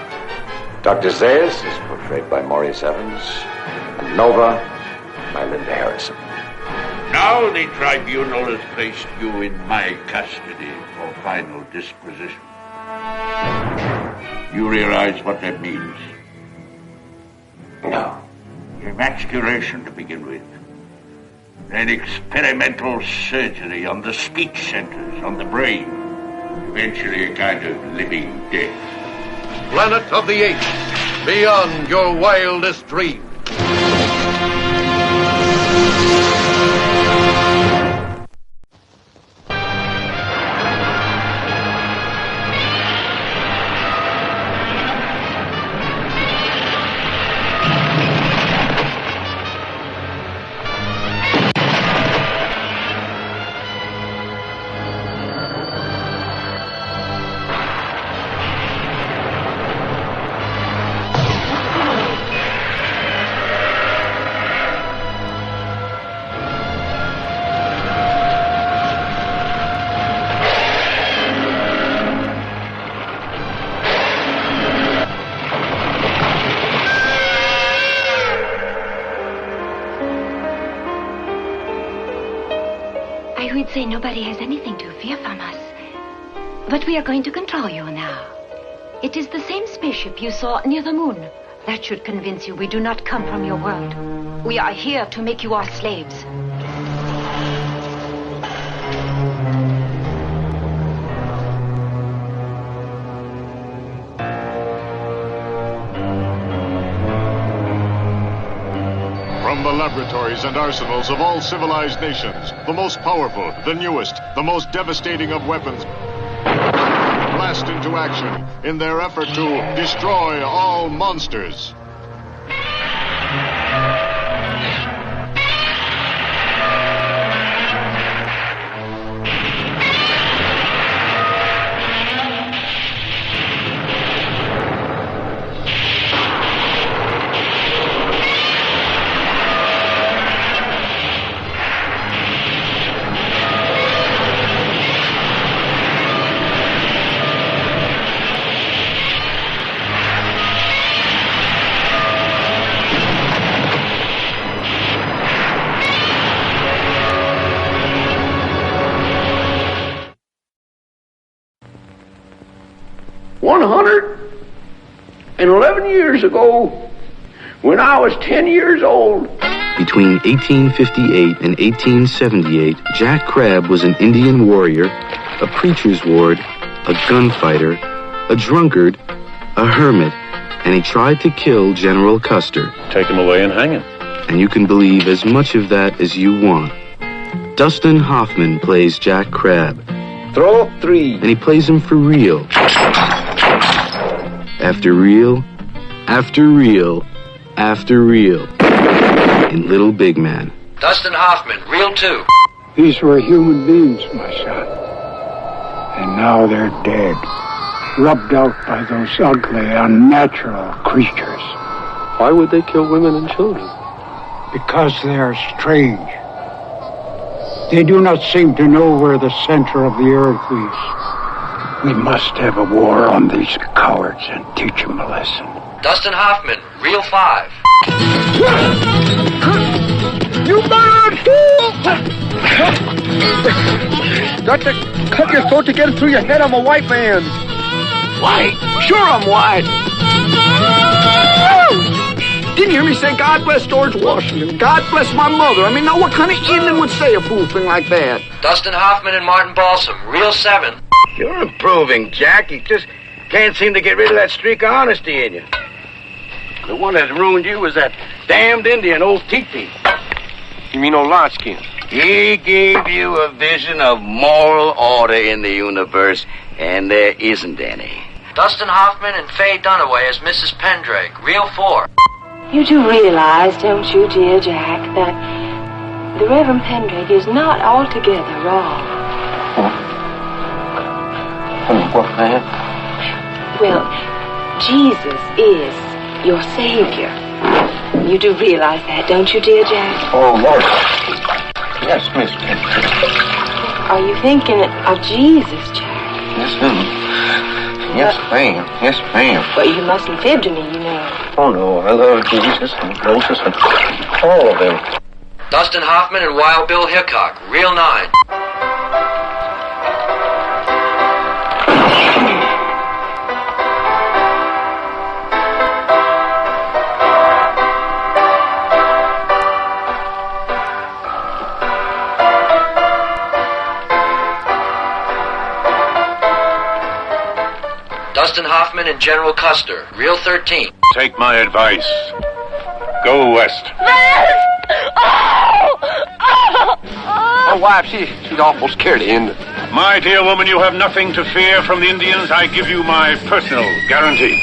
S27: Dr. Zayas is portrayed by Maurice Evans. And Nova by Linda Harrison.
S6: Now the tribunal has placed you in my custody for final disposition. You realize what that means?
S27: No.
S6: Emasculation to begin with. Then experimental surgery on the speech centers, on the brain. Eventually a kind of living death.
S3: Planet of the Apes, beyond your wildest dreams.
S8: Say nobody has anything to fear from us. But we are going to control you now. It is the same spaceship you saw near the moon. That should convince you we do not come from your world. We are here to make you our slaves.
S9: From the laboratories and arsenals of all civilized nations, the most powerful, the newest, the most devastating of weapons blast into action in their effort to destroy all monsters.
S11: And 11 years ago, when I was 10 years old.
S17: Between 1858 and 1878, Jack Crabb was an Indian warrior, a preacher's ward, a gunfighter, a drunkard, a hermit, and he tried to kill General Custer.
S7: Take him away and hang him.
S17: And you can believe as much of that as you want. Dustin Hoffman plays Jack Crabbe.
S11: Throw 3.
S17: And he plays him for real. After reel, after reel, after reel. In Little Big Man.
S5: Dustin Hoffman, reel 2.
S10: These were human beings, my son. And now they're dead. Rubbed out by those ugly, unnatural creatures.
S11: Why would they kill women and children?
S10: Because they are strange. They do not seem to know where the center of the earth is. We must have a war on these cowards and teach them a lesson.
S5: Dustin Hoffman, reel 5.
S11: You murdered fool! Got to cut your throat to get it through your head. I'm a white man. White? Sure I'm white. Didn't you hear me say, God bless George Washington? God bless my mother. I mean, now what kind of Indian would say a fool thing like that?
S5: Dustin Hoffman and Martin Balsam, reel 7.
S11: You're improving, Jack. You just can't seem to get rid of that streak of honesty in you. The one that ruined you was that damned Indian, old Titi. You mean old Larkskin? He gave you a vision of moral order in the universe, and there isn't any.
S5: Dustin Hoffman and Faye Dunaway as Mrs. Pendrake, reel 4.
S13: You do realize, don't you, dear Jack, that the Reverend Pendrake is not altogether wrong.
S11: What, man?
S13: Well, Jesus is your Savior. You do realize that, don't you, dear Jack?
S11: Oh, Lord. Yes, Miss Pendrake.
S13: Are you thinking of Jesus, Jack?
S11: Yes, ma'am. Yes, ma'am. Yes, ma'am.
S13: But you mustn't fib to me, you know.
S11: Oh, no. I love Jesus and Moses and all of them.
S5: Dustin Hoffman and Wild Bill Hickok, reel 9. Dustin Hoffman and General Custer, reel 13.
S7: Take my advice. Go west.
S11: My wife, she's awful scared of Indians.
S7: My dear woman, you have nothing to fear from the Indians. I give you my personal guarantee.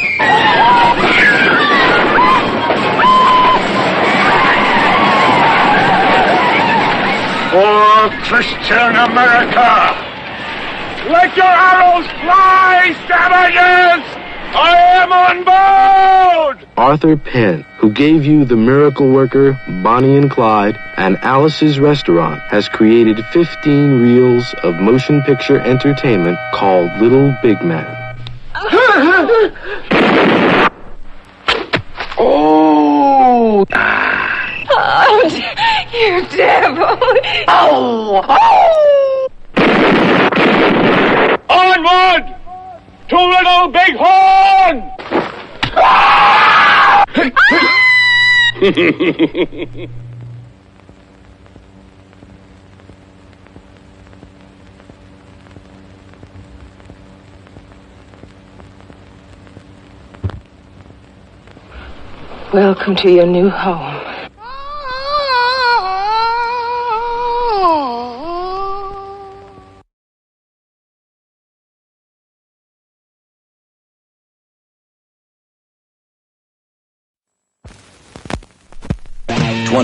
S25: For Christian America, let your arrows fly, savages! I am on board!
S17: Arthur Penn, who gave you The Miracle Worker, Bonnie and Clyde, and Alice's Restaurant, has created 15 reels of motion picture entertainment called Little Big Man.
S11: Oh!
S13: Oh, you devil!
S11: Oh!
S25: Onward! To Little Big Horn!
S13: Welcome to your new home.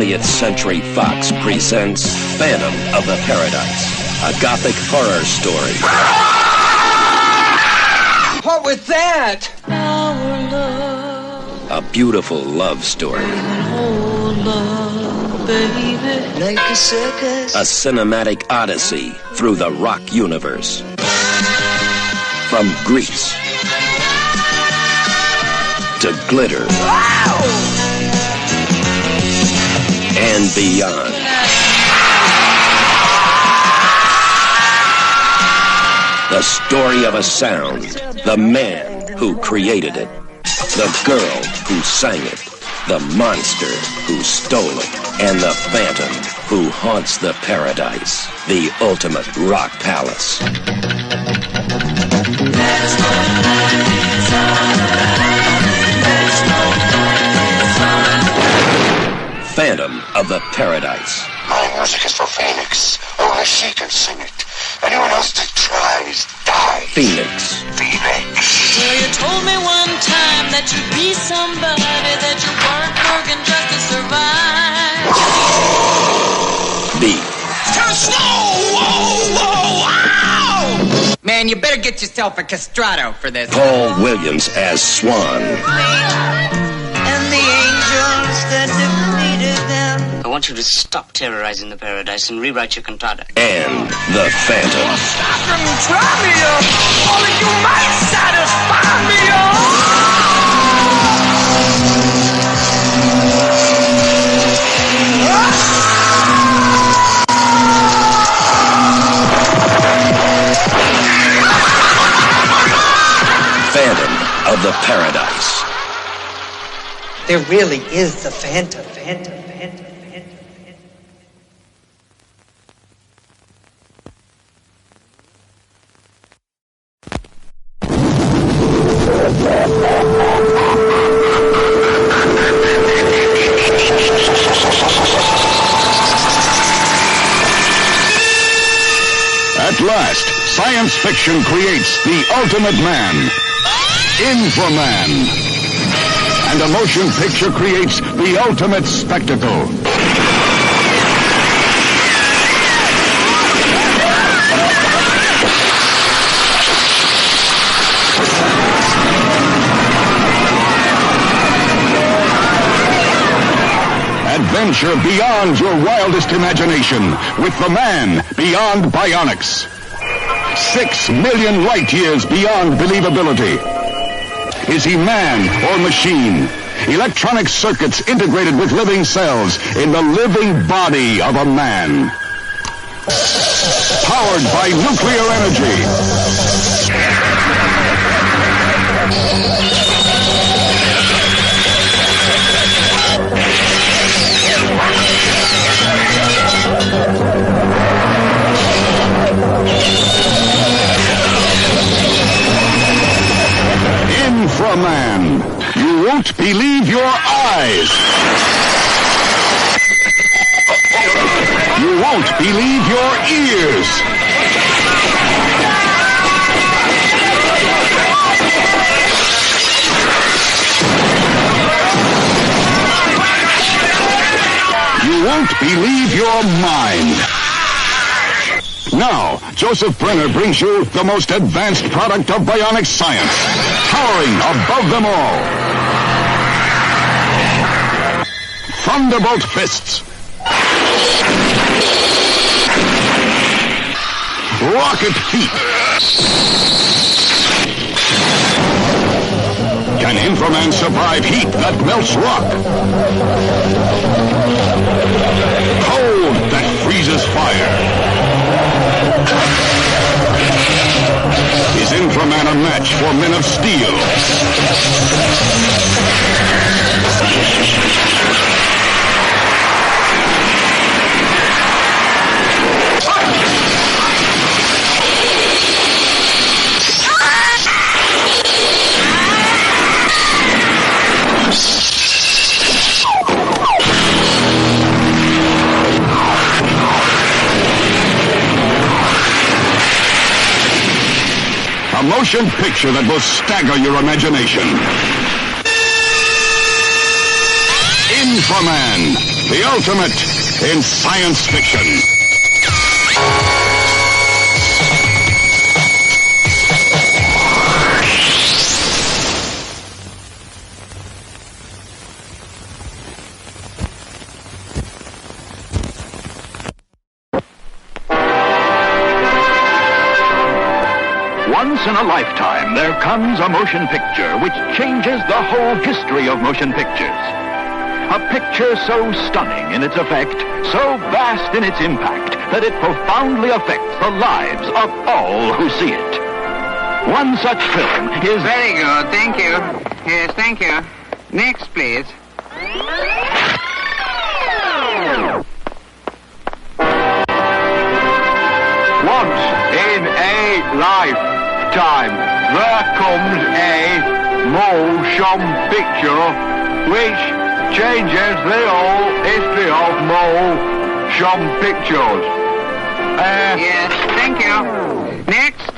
S16: th Century Fox presents Phantom of the Paradise, a Gothic horror story.
S18: What was that?
S16: A beautiful love story.
S18: Like a circus.
S16: A cinematic odyssey through the rock universe. From Greece to glitter. And beyond. The story of a sound, the man who created it, the girl who sang it, the monster who stole it, and the phantom who haunts the paradise, the ultimate rock palace. Phantom of the Paradise.
S4: My music is for Phoenix. Only she can sing it. Anyone else that tries, dies.
S16: Phoenix.
S18: Well, you told me one time that you'd be somebody, that you weren't working just to survive.
S16: B.
S18: Snow! Whoa! Whoa! Ow!
S12: Man, you better get yourself a castrato for this.
S16: Paul Williams as Swan.
S18: And the angels that defeated them.
S15: I want you to stop terrorizing the paradise and rewrite your cantata.
S16: And the Phantom.
S18: Stop and try me up. Only you might satisfy me
S16: Phantom of the Paradise.
S12: There really is the Phantom.
S19: At last, science fiction creates the ultimate man. Inframan. And a motion picture creates the ultimate spectacle. Adventure beyond your wildest imagination with the man beyond bionics. 6 million light years beyond believability. Is he man or machine? Electronic circuits integrated with living cells in the living body of a man. Powered by nuclear energy. Inframan. You won't believe your eyes. You won't believe your ears. You won't believe your mind. Now, Joseph Brenner brings you the most advanced product of bionic science, towering above them all. Thunderbolt fists. Rocket feet. Can Inframan survive heat that melts rock? Cold that freezes fire? Is Inframan a match for men of steel? A motion picture that will stagger your imagination. Inframan, the ultimate in science fiction. Once in a lifetime, there comes a motion picture which changes the whole history of motion pictures. A picture so stunning in its effect, so vast in its impact, that it profoundly affects the lives of all who see it. One such film is...
S12: Very good, thank you. Yes, thank you. Next, please.
S19: Once in a lifetime, there comes a motion picture which changes the whole history of motion pictures.
S12: Yes, thank you. Next.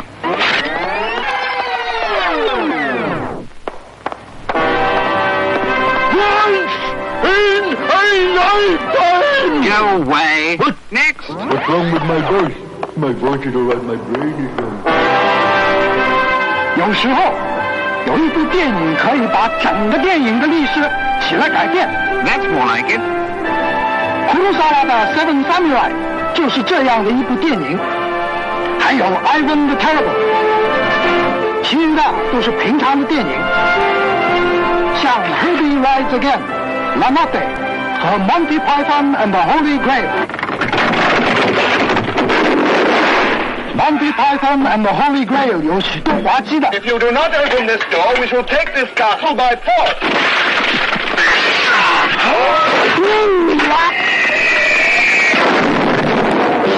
S12: Go away.
S19: What?
S12: Next.
S19: What's wrong with my voice? My voice is alright, my brain is wrong.
S10: 有时候，有一部电影可以把整个电影的历史起了改变。
S12: That's more like it.
S10: 葫芦萨拉的《Seven Samurai》就是这样的一部电影，还有《Ivan the Terrible》，其余的都是平常的电影，像《Herbie Rides Again》、《La Notte》和《Monty Python and the Holy Grail》。Monty Python and the Holy Grail 有许多滑稽的。
S24: If you do not open this door, we shall take this castle by force.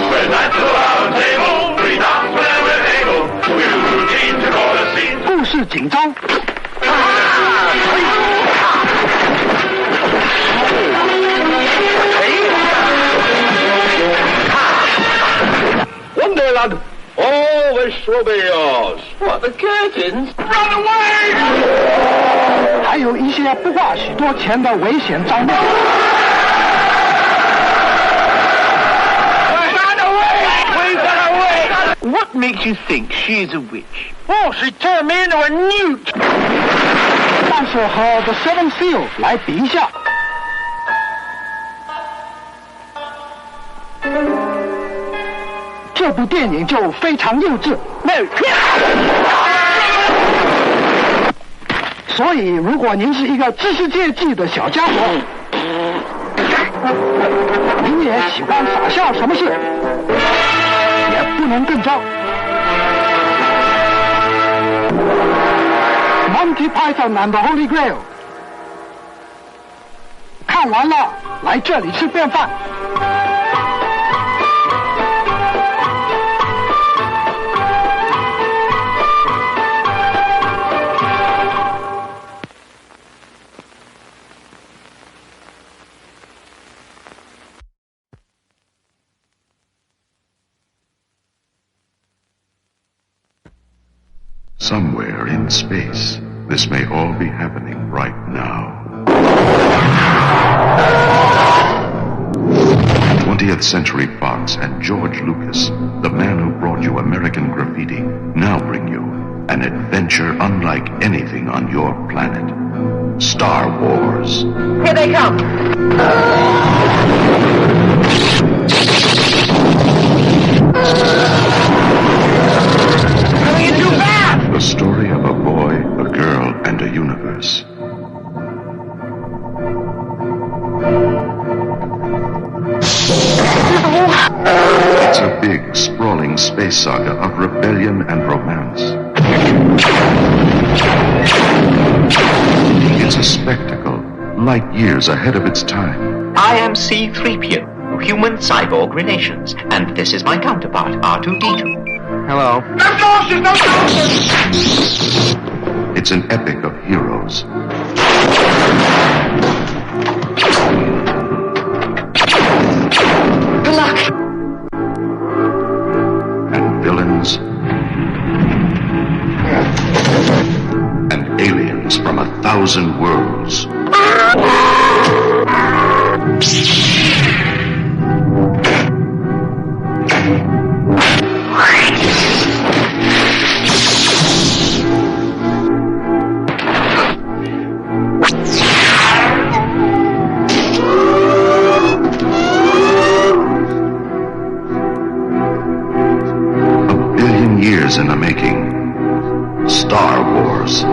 S25: We're knights of the round table, we dance where we're able. We do routine to call a scene.
S10: 故事紧张。
S24: Wonderland, all this will be yours.
S25: What, the curtains?
S24: Run away!
S10: 还有一些不花许多钱的危险招募。
S12: What makes you think she's a witch?
S10: Oh, she turned me into a newt. 但是和 The Seven Seal 来比一下。这部电影就非常幼稚。所以，如果您是一个知识界记的小家伙，您也喜欢傻笑什么事，也不能更糟。Monty Python and the Holy Grail 看完了，来这里吃便饭。
S1: Somewhere in space, this may all be happening right now. 20th Century Fox and George Lucas, the man who brought you American Graffiti, now bring you an adventure unlike anything on your planet. Star Wars.
S13: Here they come.
S1: The story of a boy, a girl, and a universe. It's a big, sprawling space saga of rebellion and romance. It's a spectacle, light years ahead of its time.
S2: I am C-3PO, human cyborg relations, and this is my counterpart, R2-D2.
S12: Hello.
S24: No sauces, no sauces!
S1: It's an epic of heroes.
S13: Good luck.
S1: And villains. And aliens from 1,000 worlds. Years in the making. Star Wars.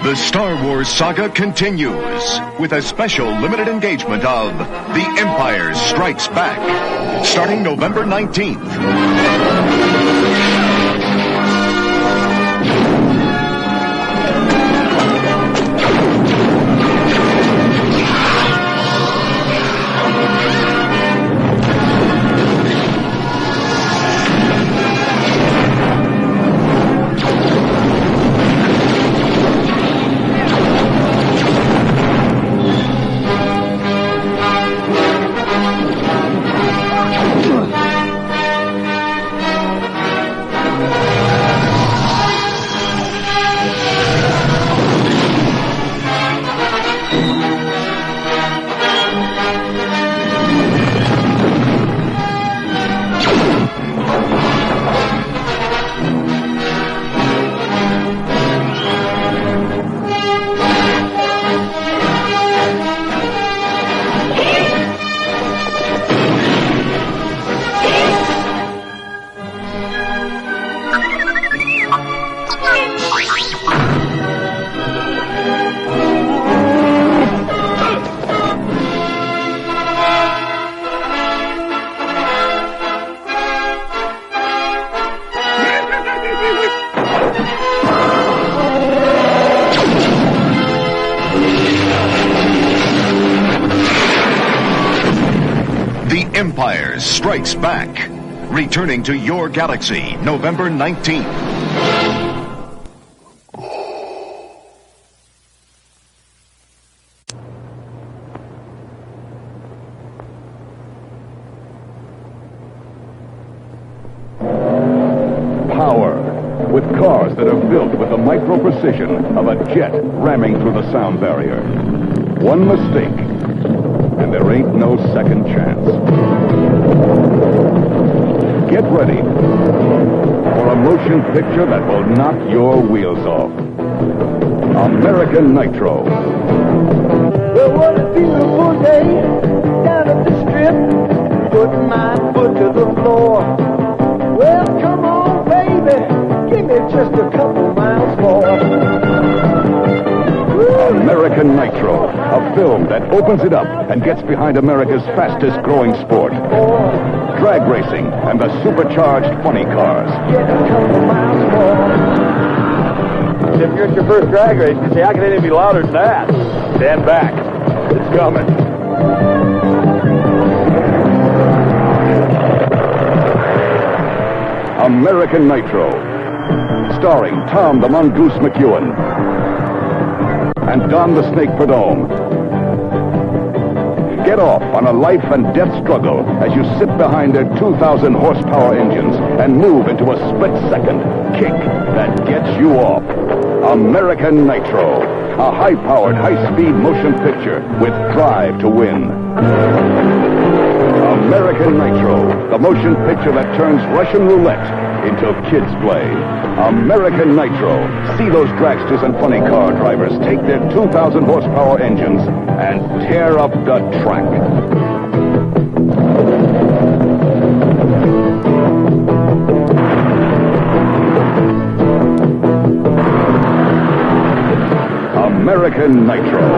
S19: The Star Wars saga continues with a special limited engagement of The Empire Strikes Back, starting November 19th. Empire Strikes Back. Returning to your galaxy, November 19th. With cars that are built with the micro-precision of a jet ramming through the sound barrier. One mistake, and there ain't no second chance. Get ready for a motion picture that will knock your wheels off. American Nitro.
S14: Well, what a beautiful day down at the strip. Put my foot to the floor. Well, come on, baby. Give me just a couple miles more.
S19: American Nitro, a film that opens it up and gets behind America's fastest growing sport. Drag racing and the supercharged funny cars.
S14: Get a couple miles more.
S24: If you're at your first drag race, you say, how can anything be louder than that? Stand back. It's coming.
S19: American Nitro. Starring Tom the Mongoose McEwen and Don the Snake Perdome. Get off on a life and death struggle as you sit behind their 2,000 horsepower engines and move into a split-second kick that gets you off. American Nitro, a high-powered, high-speed motion picture with drive to win. American Nitro, the motion picture that turns Russian roulette into kids' play. American Nitro. See those dragsters and funny car drivers take their 2,000 horsepower engines and tear up the track. American Nitro.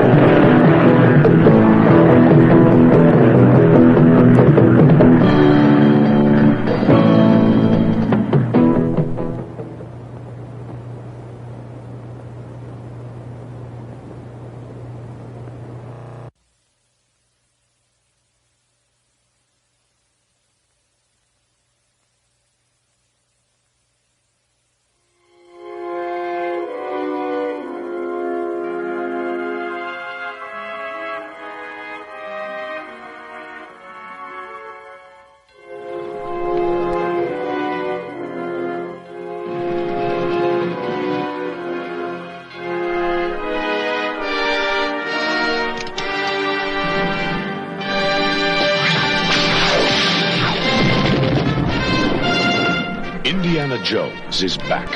S19: Indiana Jones is back,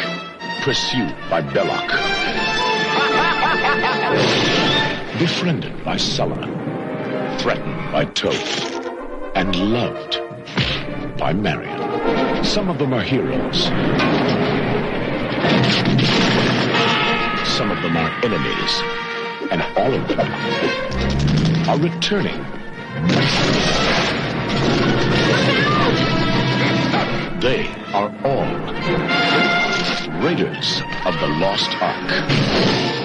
S19: pursued by Belloc, befriended by Sulla, threatened by Toad, and loved by Marion. Some of them are heroes. Some of them are enemies. And all of them are returning. They are all Raiders of the Lost Ark.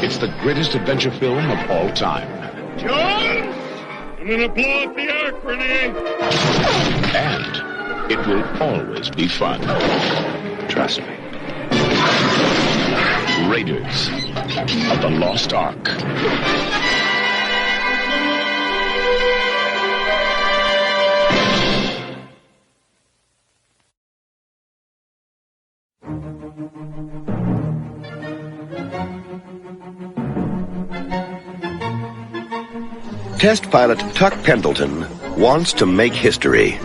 S19: It's the greatest adventure film of all time.
S24: Jones! I'm gonna blow up the Ark grenade!
S19: And it will always be fun. Trust me. Raiders of the Lost Ark.
S20: Test pilot Tuck Pendleton wants to make history.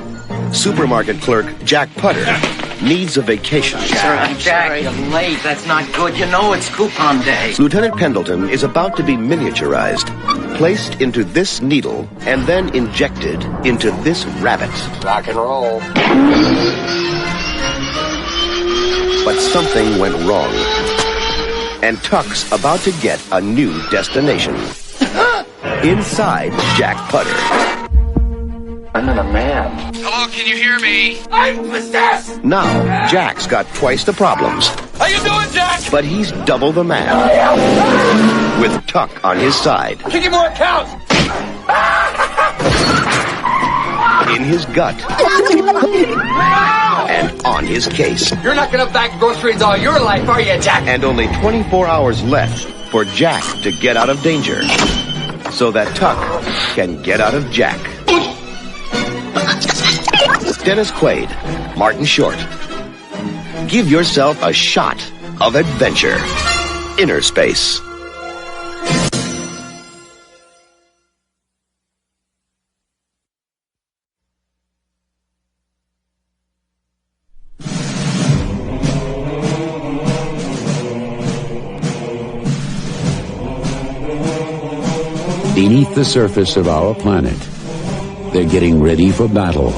S20: Supermarket clerk Jack Putter needs a vacation.
S5: Jack, you're late. That's not good. You know it's coupon day.
S20: Lieutenant Pendleton is about to be miniaturized, placed into this needle, and then injected into this rabbit.
S11: Rock and roll.
S20: But something went wrong, and Tuck's about to get a new destination. Inside Jack Putter.
S11: I'm in a man.
S24: Hello, can you hear me?
S11: I'm possessed!
S20: Now, Jack's got twice the problems.
S24: How you doing, Jack?
S20: But he's double the man. With Tuck on his side.
S24: Give me more count!
S20: in his gut, and on his case.
S11: You're not gonna bag groceries all your life, are you, Jack?
S20: And only 24 hours left for Jack to get out of danger, so that Tuck can get out of Jack. Dennis Quaid, Martin Short. Give yourself a shot of adventure. Inner Space.
S3: Beneath the surface of our planet, they're getting ready for battle.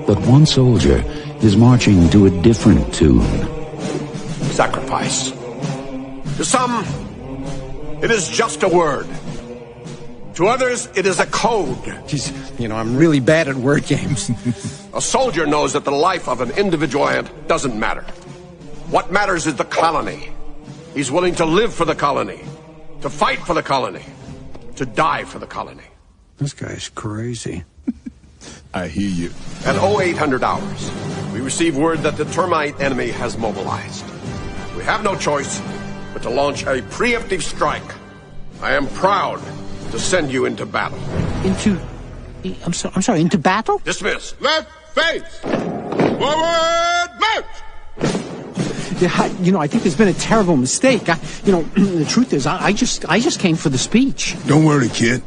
S3: But one soldier is marching to a different tune.
S6: Sacrifice. To some, it is just a word. To others, it is a code.
S21: Geez, I'm really bad at word games.
S6: A soldier knows that the life of an individual ant doesn't matter. What matters is the colony. He's willing to live for the colony, to fight for the colony, to die for the colony.
S10: This guy's crazy.
S6: I hear you. At 0800 hours, we receive word that the termite enemy has mobilized. We have no choice but to launch a preemptive strike. I am proud to send you into battle.
S21: I'm sorry, into battle?
S6: Dismiss. Left face! Forward march!
S21: Yeah, I think there's been a terrible mistake. The truth is, I just came for the speech.
S22: Don't worry, kid.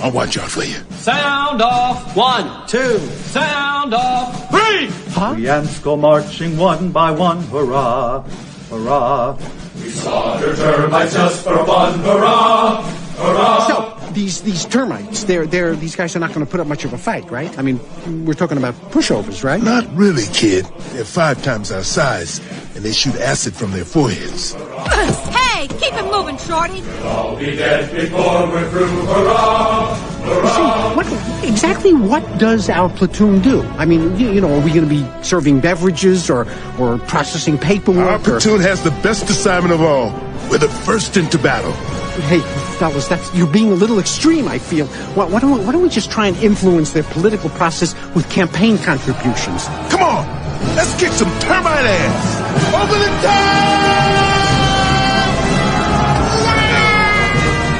S22: I'll watch out for you.
S23: Sound off. 1, 2. Sound off. 3.
S21: Huh?
S23: The ants go marching one by one. Hurrah, hurrah. We slaughter termites just for fun. Hurrah, hurrah.
S21: So these termites, these guys are not going to put up much of a fight, right? I mean, we're talking about pushovers, right?
S22: Not really, kid. They're 5 times our size, and they shoot acid from their foreheads.
S26: Hey, keep it moving, Shorty.
S23: We'll all be dead before we're through. Hurrah, hurrah.
S21: See, exactly what does our platoon do? I mean, are we going to be serving beverages or processing paperwork?
S22: Our platoon has the best assignment of all. We're the first into battle.
S21: Hey, fellas, you're being a little extreme, I feel. Why don't we just try and influence their political process with campaign contributions?
S22: Come on! Let's kick some termite ass! Over the top!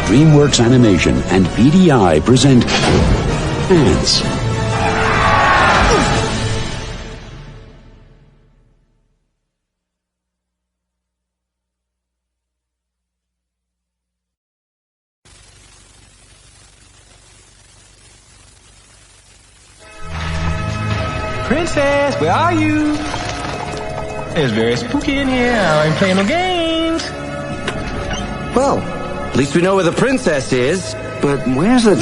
S3: DreamWorks Animation and BDI present Ants.
S23: Princess, where are you? It's very spooky in here. I ain't playing no games.
S27: Well, at least we know where the princess is. But where's the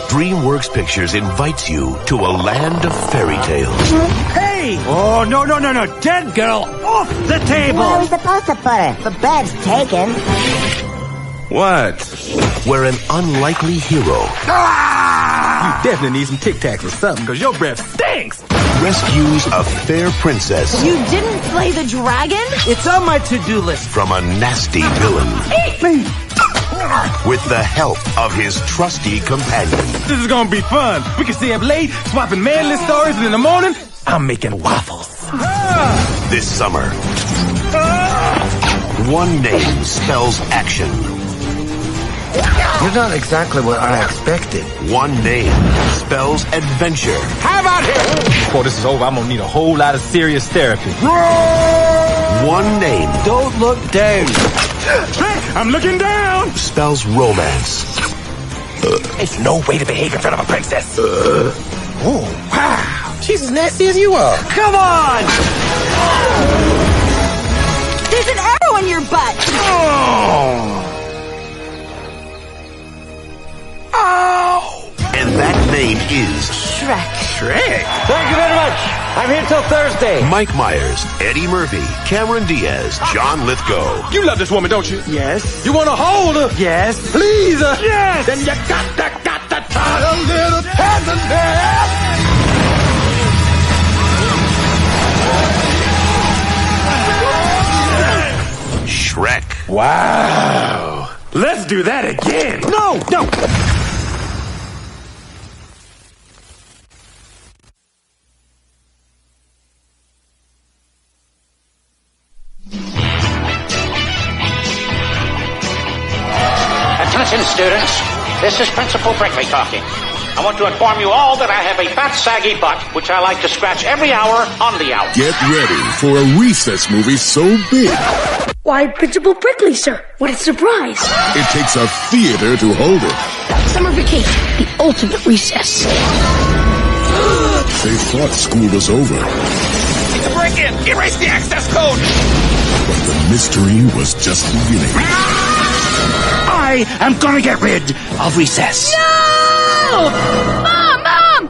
S28: DreamWorks Pictures invites you to a land of fairy tales.
S29: Hey! Oh, no. Dead girl, off the table!
S30: Where are we supposed to put her? The bed's taken.
S28: What? Where an unlikely hero...
S29: You definitely need some Tic Tacs or something, because your breath stinks!
S28: Rescues a fair princess...
S26: You didn't slay the dragon?
S29: It's on my to-do list.
S28: ...from a nasty villain.
S29: Eat me!
S28: With the help of his trusty companion.
S29: This is gonna be fun. We can stay up late, swapping manly stories, and in the morning, I'm making waffles.
S28: This summer, one name spells action.
S27: You're not exactly what I expected.
S28: One name spells adventure.
S29: How about here? Before this is over, I'm gonna need a whole lot of serious therapy.
S28: One name.
S27: Don't look down.
S29: I'm looking down.
S28: Spells romance.
S29: It's no way to behave in front of a princess. Oh, wow. She's as nasty as you are. Come on!
S26: There's an arrow in your butt.
S29: Oh!
S28: And that name is...
S26: Shrek.
S27: Thank you very much. I'm here till Thursday.
S28: Mike Myers, Eddie Murphy, Cameron Diaz, John Lithgow.
S29: You love this woman, don't you?
S27: Yes.
S29: You want to hold her?
S27: Yes.
S29: Please her? Yes. Then you got to try a little tenderness.
S28: Shrek.
S29: Wow. Let's do that again.
S21: No!
S2: Attention, students. This is Principal Brinkley talking. I want to inform you all that I have a fat, saggy butt, which I like to scratch every hour on the hour.
S22: Get ready for a recess movie so big.
S4: Why, Principal Brinkley, sir. What a surprise.
S22: It takes a theater to hold it.
S4: Summer vacation, the ultimate recess.
S22: They thought school was over.
S29: It's a break-in. Erase the access code.
S22: But the mystery was just beginning.
S21: I am gonna get rid of recess.
S4: No! Mom!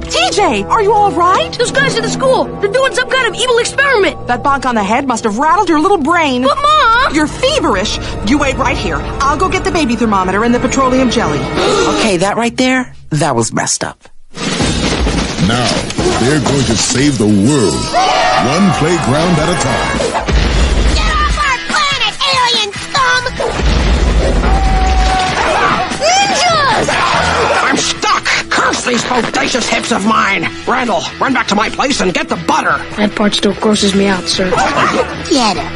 S7: TJ, are you all right?
S4: Those guys at the school, they're doing some kind of evil experiment.
S7: That bonk on the head must have rattled your little brain.
S4: But, Mom!
S7: You're feverish. You wait right here. I'll go get the baby thermometer and the petroleum jelly.
S8: Okay, that right there, that was messed up.
S22: Now, they're going to save the world, one playground at a time.
S30: Get off our planet, alien scum! Ninjas!
S8: I'm stuck! Curse these bodacious hips of mine! Randall, run back to my place and get the butter!
S4: That part still grosses me out, sir.
S30: Get him.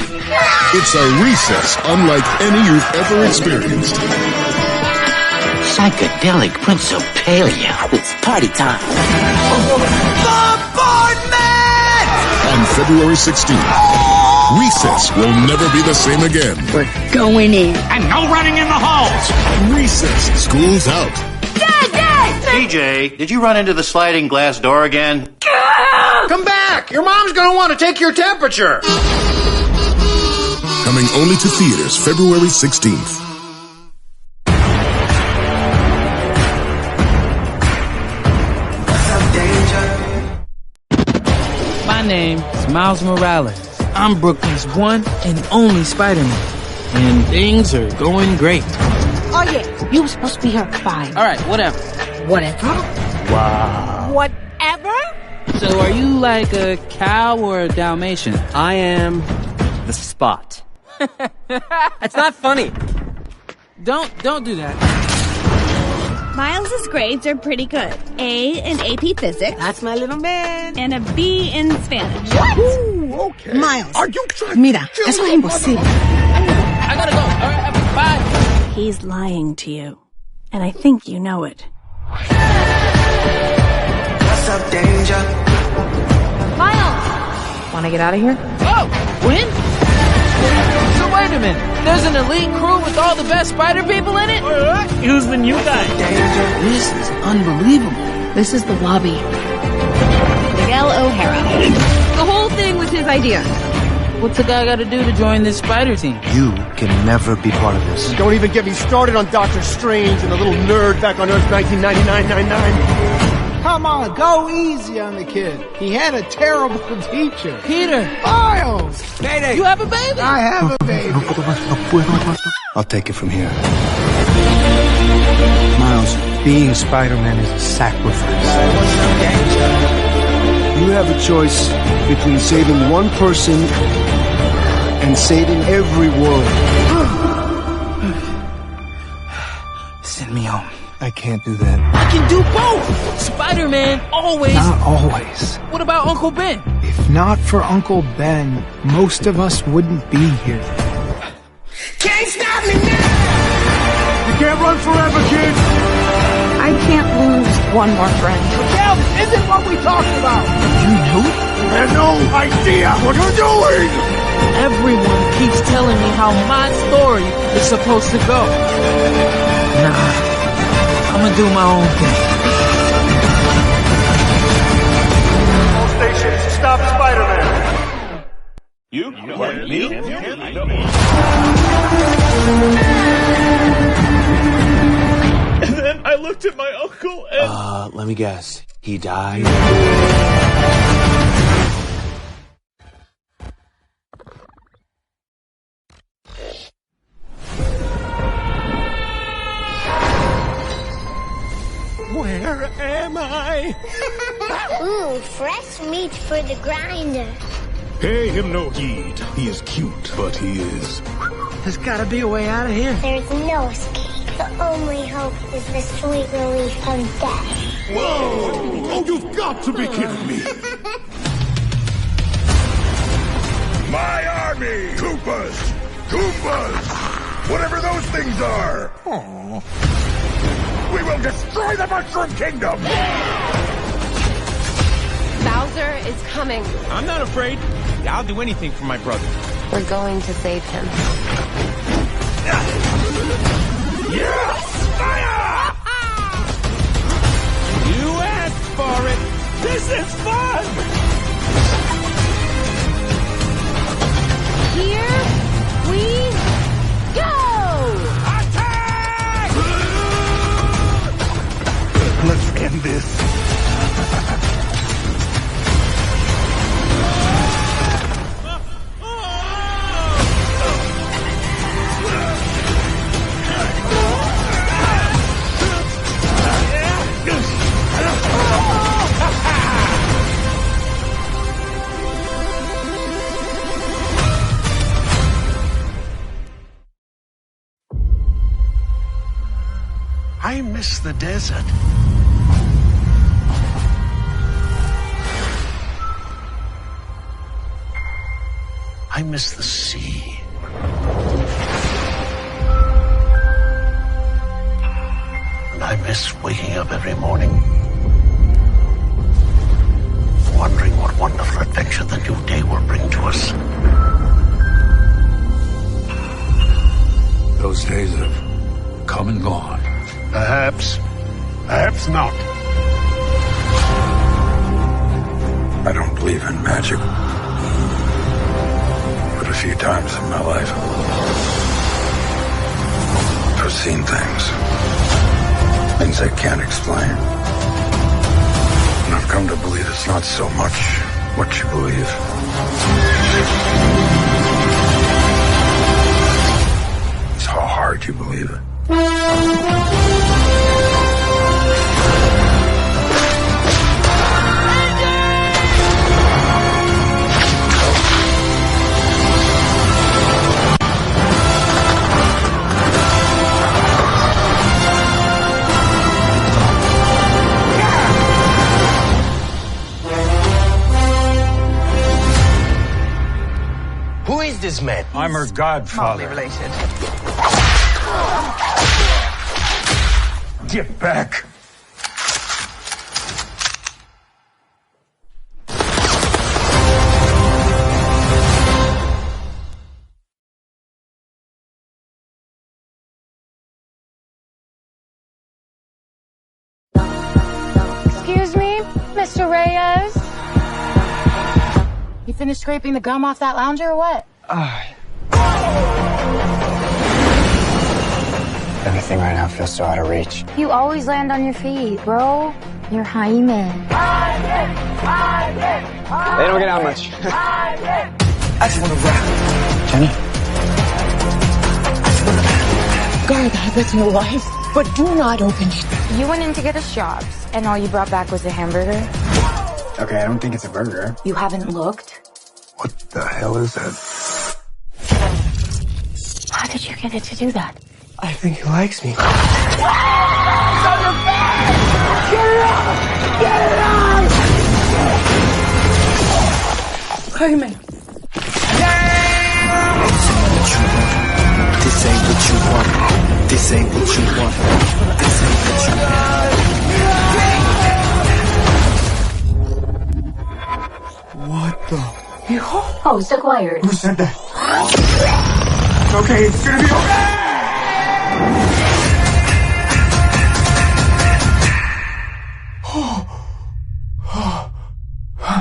S22: It's a recess unlike any you've ever experienced.
S8: Psychedelic Principalia. It's party time.
S21: Bombardment!
S22: On February 16th, recess will never be the same again.
S4: We're going in.
S8: And no running in the halls!
S22: Recess, school's out.
S2: TJ, did you run into the sliding glass door again?
S11: Come back! Your mom's gonna want to take your temperature.
S22: Coming only to theaters February 16th.
S9: My name is Miles Morales. I'm Brooklyn's one and only Spider-Man. And things are going great.
S4: Oh, yeah. You were supposed to be here at 5.
S9: All right, whatever.
S4: Whatever?
S9: Wow.
S4: Whatever?
S9: So are you like a cow or a Dalmatian?
S15: I am the Spot. That's not funny.
S9: Don't do that.
S26: Miles's grades are pretty good. A in AP Physics.
S7: That's my little man.
S26: And a B in Spanish.
S7: What?
S22: Ooh, okay.
S7: Miles.
S22: Are you trying
S7: Mira, es imposible.
S9: I gotta go. All right, bye.
S26: He's lying to you. And I think you know it.
S8: What's up, danger?
S7: Miles! Want to get out of here?
S9: Oh, when? So wait a minute. There's an elite crew with all the best spider people in it?
S15: Who's the new guy?
S9: This is unbelievable.
S4: This is the lobby.
S26: Miguel O'Hara. The whole thing was his idea.
S9: What's a guy gotta do to join this spider team?
S16: You can never be part of this.
S23: Don't even get me started on Doctor Strange and the little nerd back on Earth 1999-99.
S21: Come on, go easy on the kid. He had a terrible teacher.
S9: Peter.
S21: Miles!
S9: Mayday. You have a baby?
S21: I have a baby.
S16: I'll take it from here.
S10: Miles, being Spider-Man is a sacrifice. You have a choice between saving one person and saving every world.
S9: Send me home.
S10: I can't do that.
S9: I can do both! Spider-Man always...
S10: Not always.
S9: What about Uncle Ben?
S21: If not for Uncle Ben, most of us wouldn't be here.
S8: Can't stop me now!
S23: You can't run forever, kid.
S4: I can't lose one more friend.
S23: Miguel, this isn't what we talked about.
S9: You knew?
S23: I have no idea what you're doing.
S9: Everyone keeps telling me how my story is supposed to go. Nah. I'm gonna do my own thing.
S23: All stations, stop Spider-Man.
S24: You? What, me?
S23: And then I looked at my uncle and...
S16: Let me guess. He died?
S23: Where am I?
S30: Ooh, fresh meat for the grinder.
S22: Pay him no heed. He is cute, but he is
S9: There's gotta be a way out of here.
S30: There's no escape. The only hope is the sweet relief from death.
S22: Whoa! Oh, you've got to be kidding me! My army! Koopas! Koopas! Whatever those things are! Aww. We will destroy the Mushroom Kingdom!
S1: Bowser is coming.
S9: I'm not afraid. I'll do anything for my brother.
S1: We're going to save him.
S22: Yes! Fire!
S9: You asked for it. This is fun!
S1: Here we go!
S22: Attack! Let's end this. I miss the desert. I miss the sea. And I miss waking up every morning, wondering what wonderful adventure the new day will bring to us.
S3: Those days have come and gone.
S22: Perhaps. Perhaps not.
S5: I don't believe in magic. But a few times in my life, I've seen things. Things I can't explain. And I've come to believe it's not so much what you believe. It's how hard you believe it.
S29: Who is this man?
S16: I'm her godfather.
S29: Related.
S22: Get back!
S1: Excuse me, Mr. Reyes?
S12: You finished scraping the gum off that lounger or what?
S13: Everything right now feels so out of reach.
S12: You always land on your feet, bro. You're Jaime.
S13: They don't get out much. I just want to rap. Jenny?
S12: God, that's my wife. But do not open it. You went in to get us jobs, and all you brought back was a hamburger?
S13: Okay, I don't think it's a burger.
S12: You haven't looked?
S5: What the hell is that?
S12: How did you get it to do that?
S13: I think he likes me.
S12: Get it out! Get it out! Jaime.
S13: This ain't what you want. This ain't what you want. This ain't what you want. What the?
S12: Host acquired.
S13: Who said that? Okay, it's gonna be okay!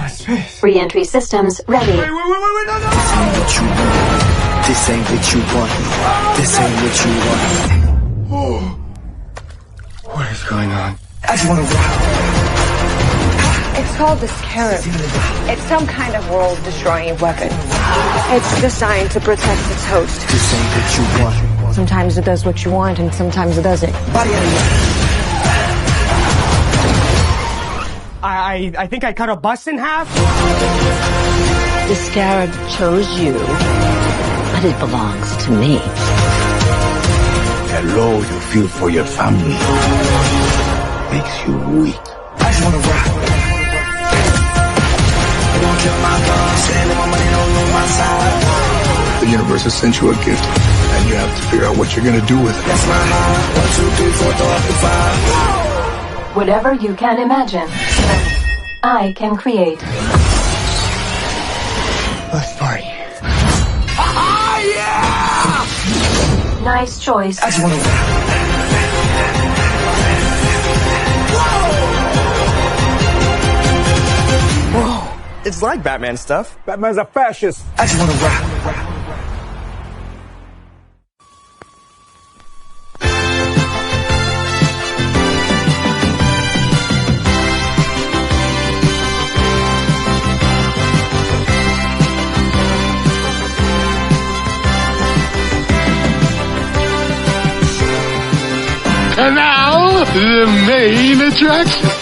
S13: Space.
S12: Re-entry systems ready.
S13: Wait, no! This ain't what you want. This ain't what you want. What is going on? I just want to rock.
S14: It's called the Scarab. It's some kind of world-destroying weapon. It's designed to protect its host.
S13: This ain't what you want.
S14: Sometimes it does what you want, and sometimes it doesn't.
S21: I think I cut a bus in half.
S14: The Scarab chose you,
S2: but it belongs to me.
S5: That low you feel for your family makes you weak.
S13: I just wanna rock. Don't kill my God, spending my money, don't lose my side.
S5: The universe has sent you a gift, and you have to figure out what you're gonna do with it.
S13: That's my mind. 1, 2, 3, 4, up to 5.
S6: Whatever you can imagine, I can create.
S13: Let's party.
S6: Yeah! Nice choice.
S13: I just wanna rock.
S11: Whoa, it's like Batman stuff.
S24: Batman's a fascist.
S13: I just wanna rock.
S22: And now, the main attraction.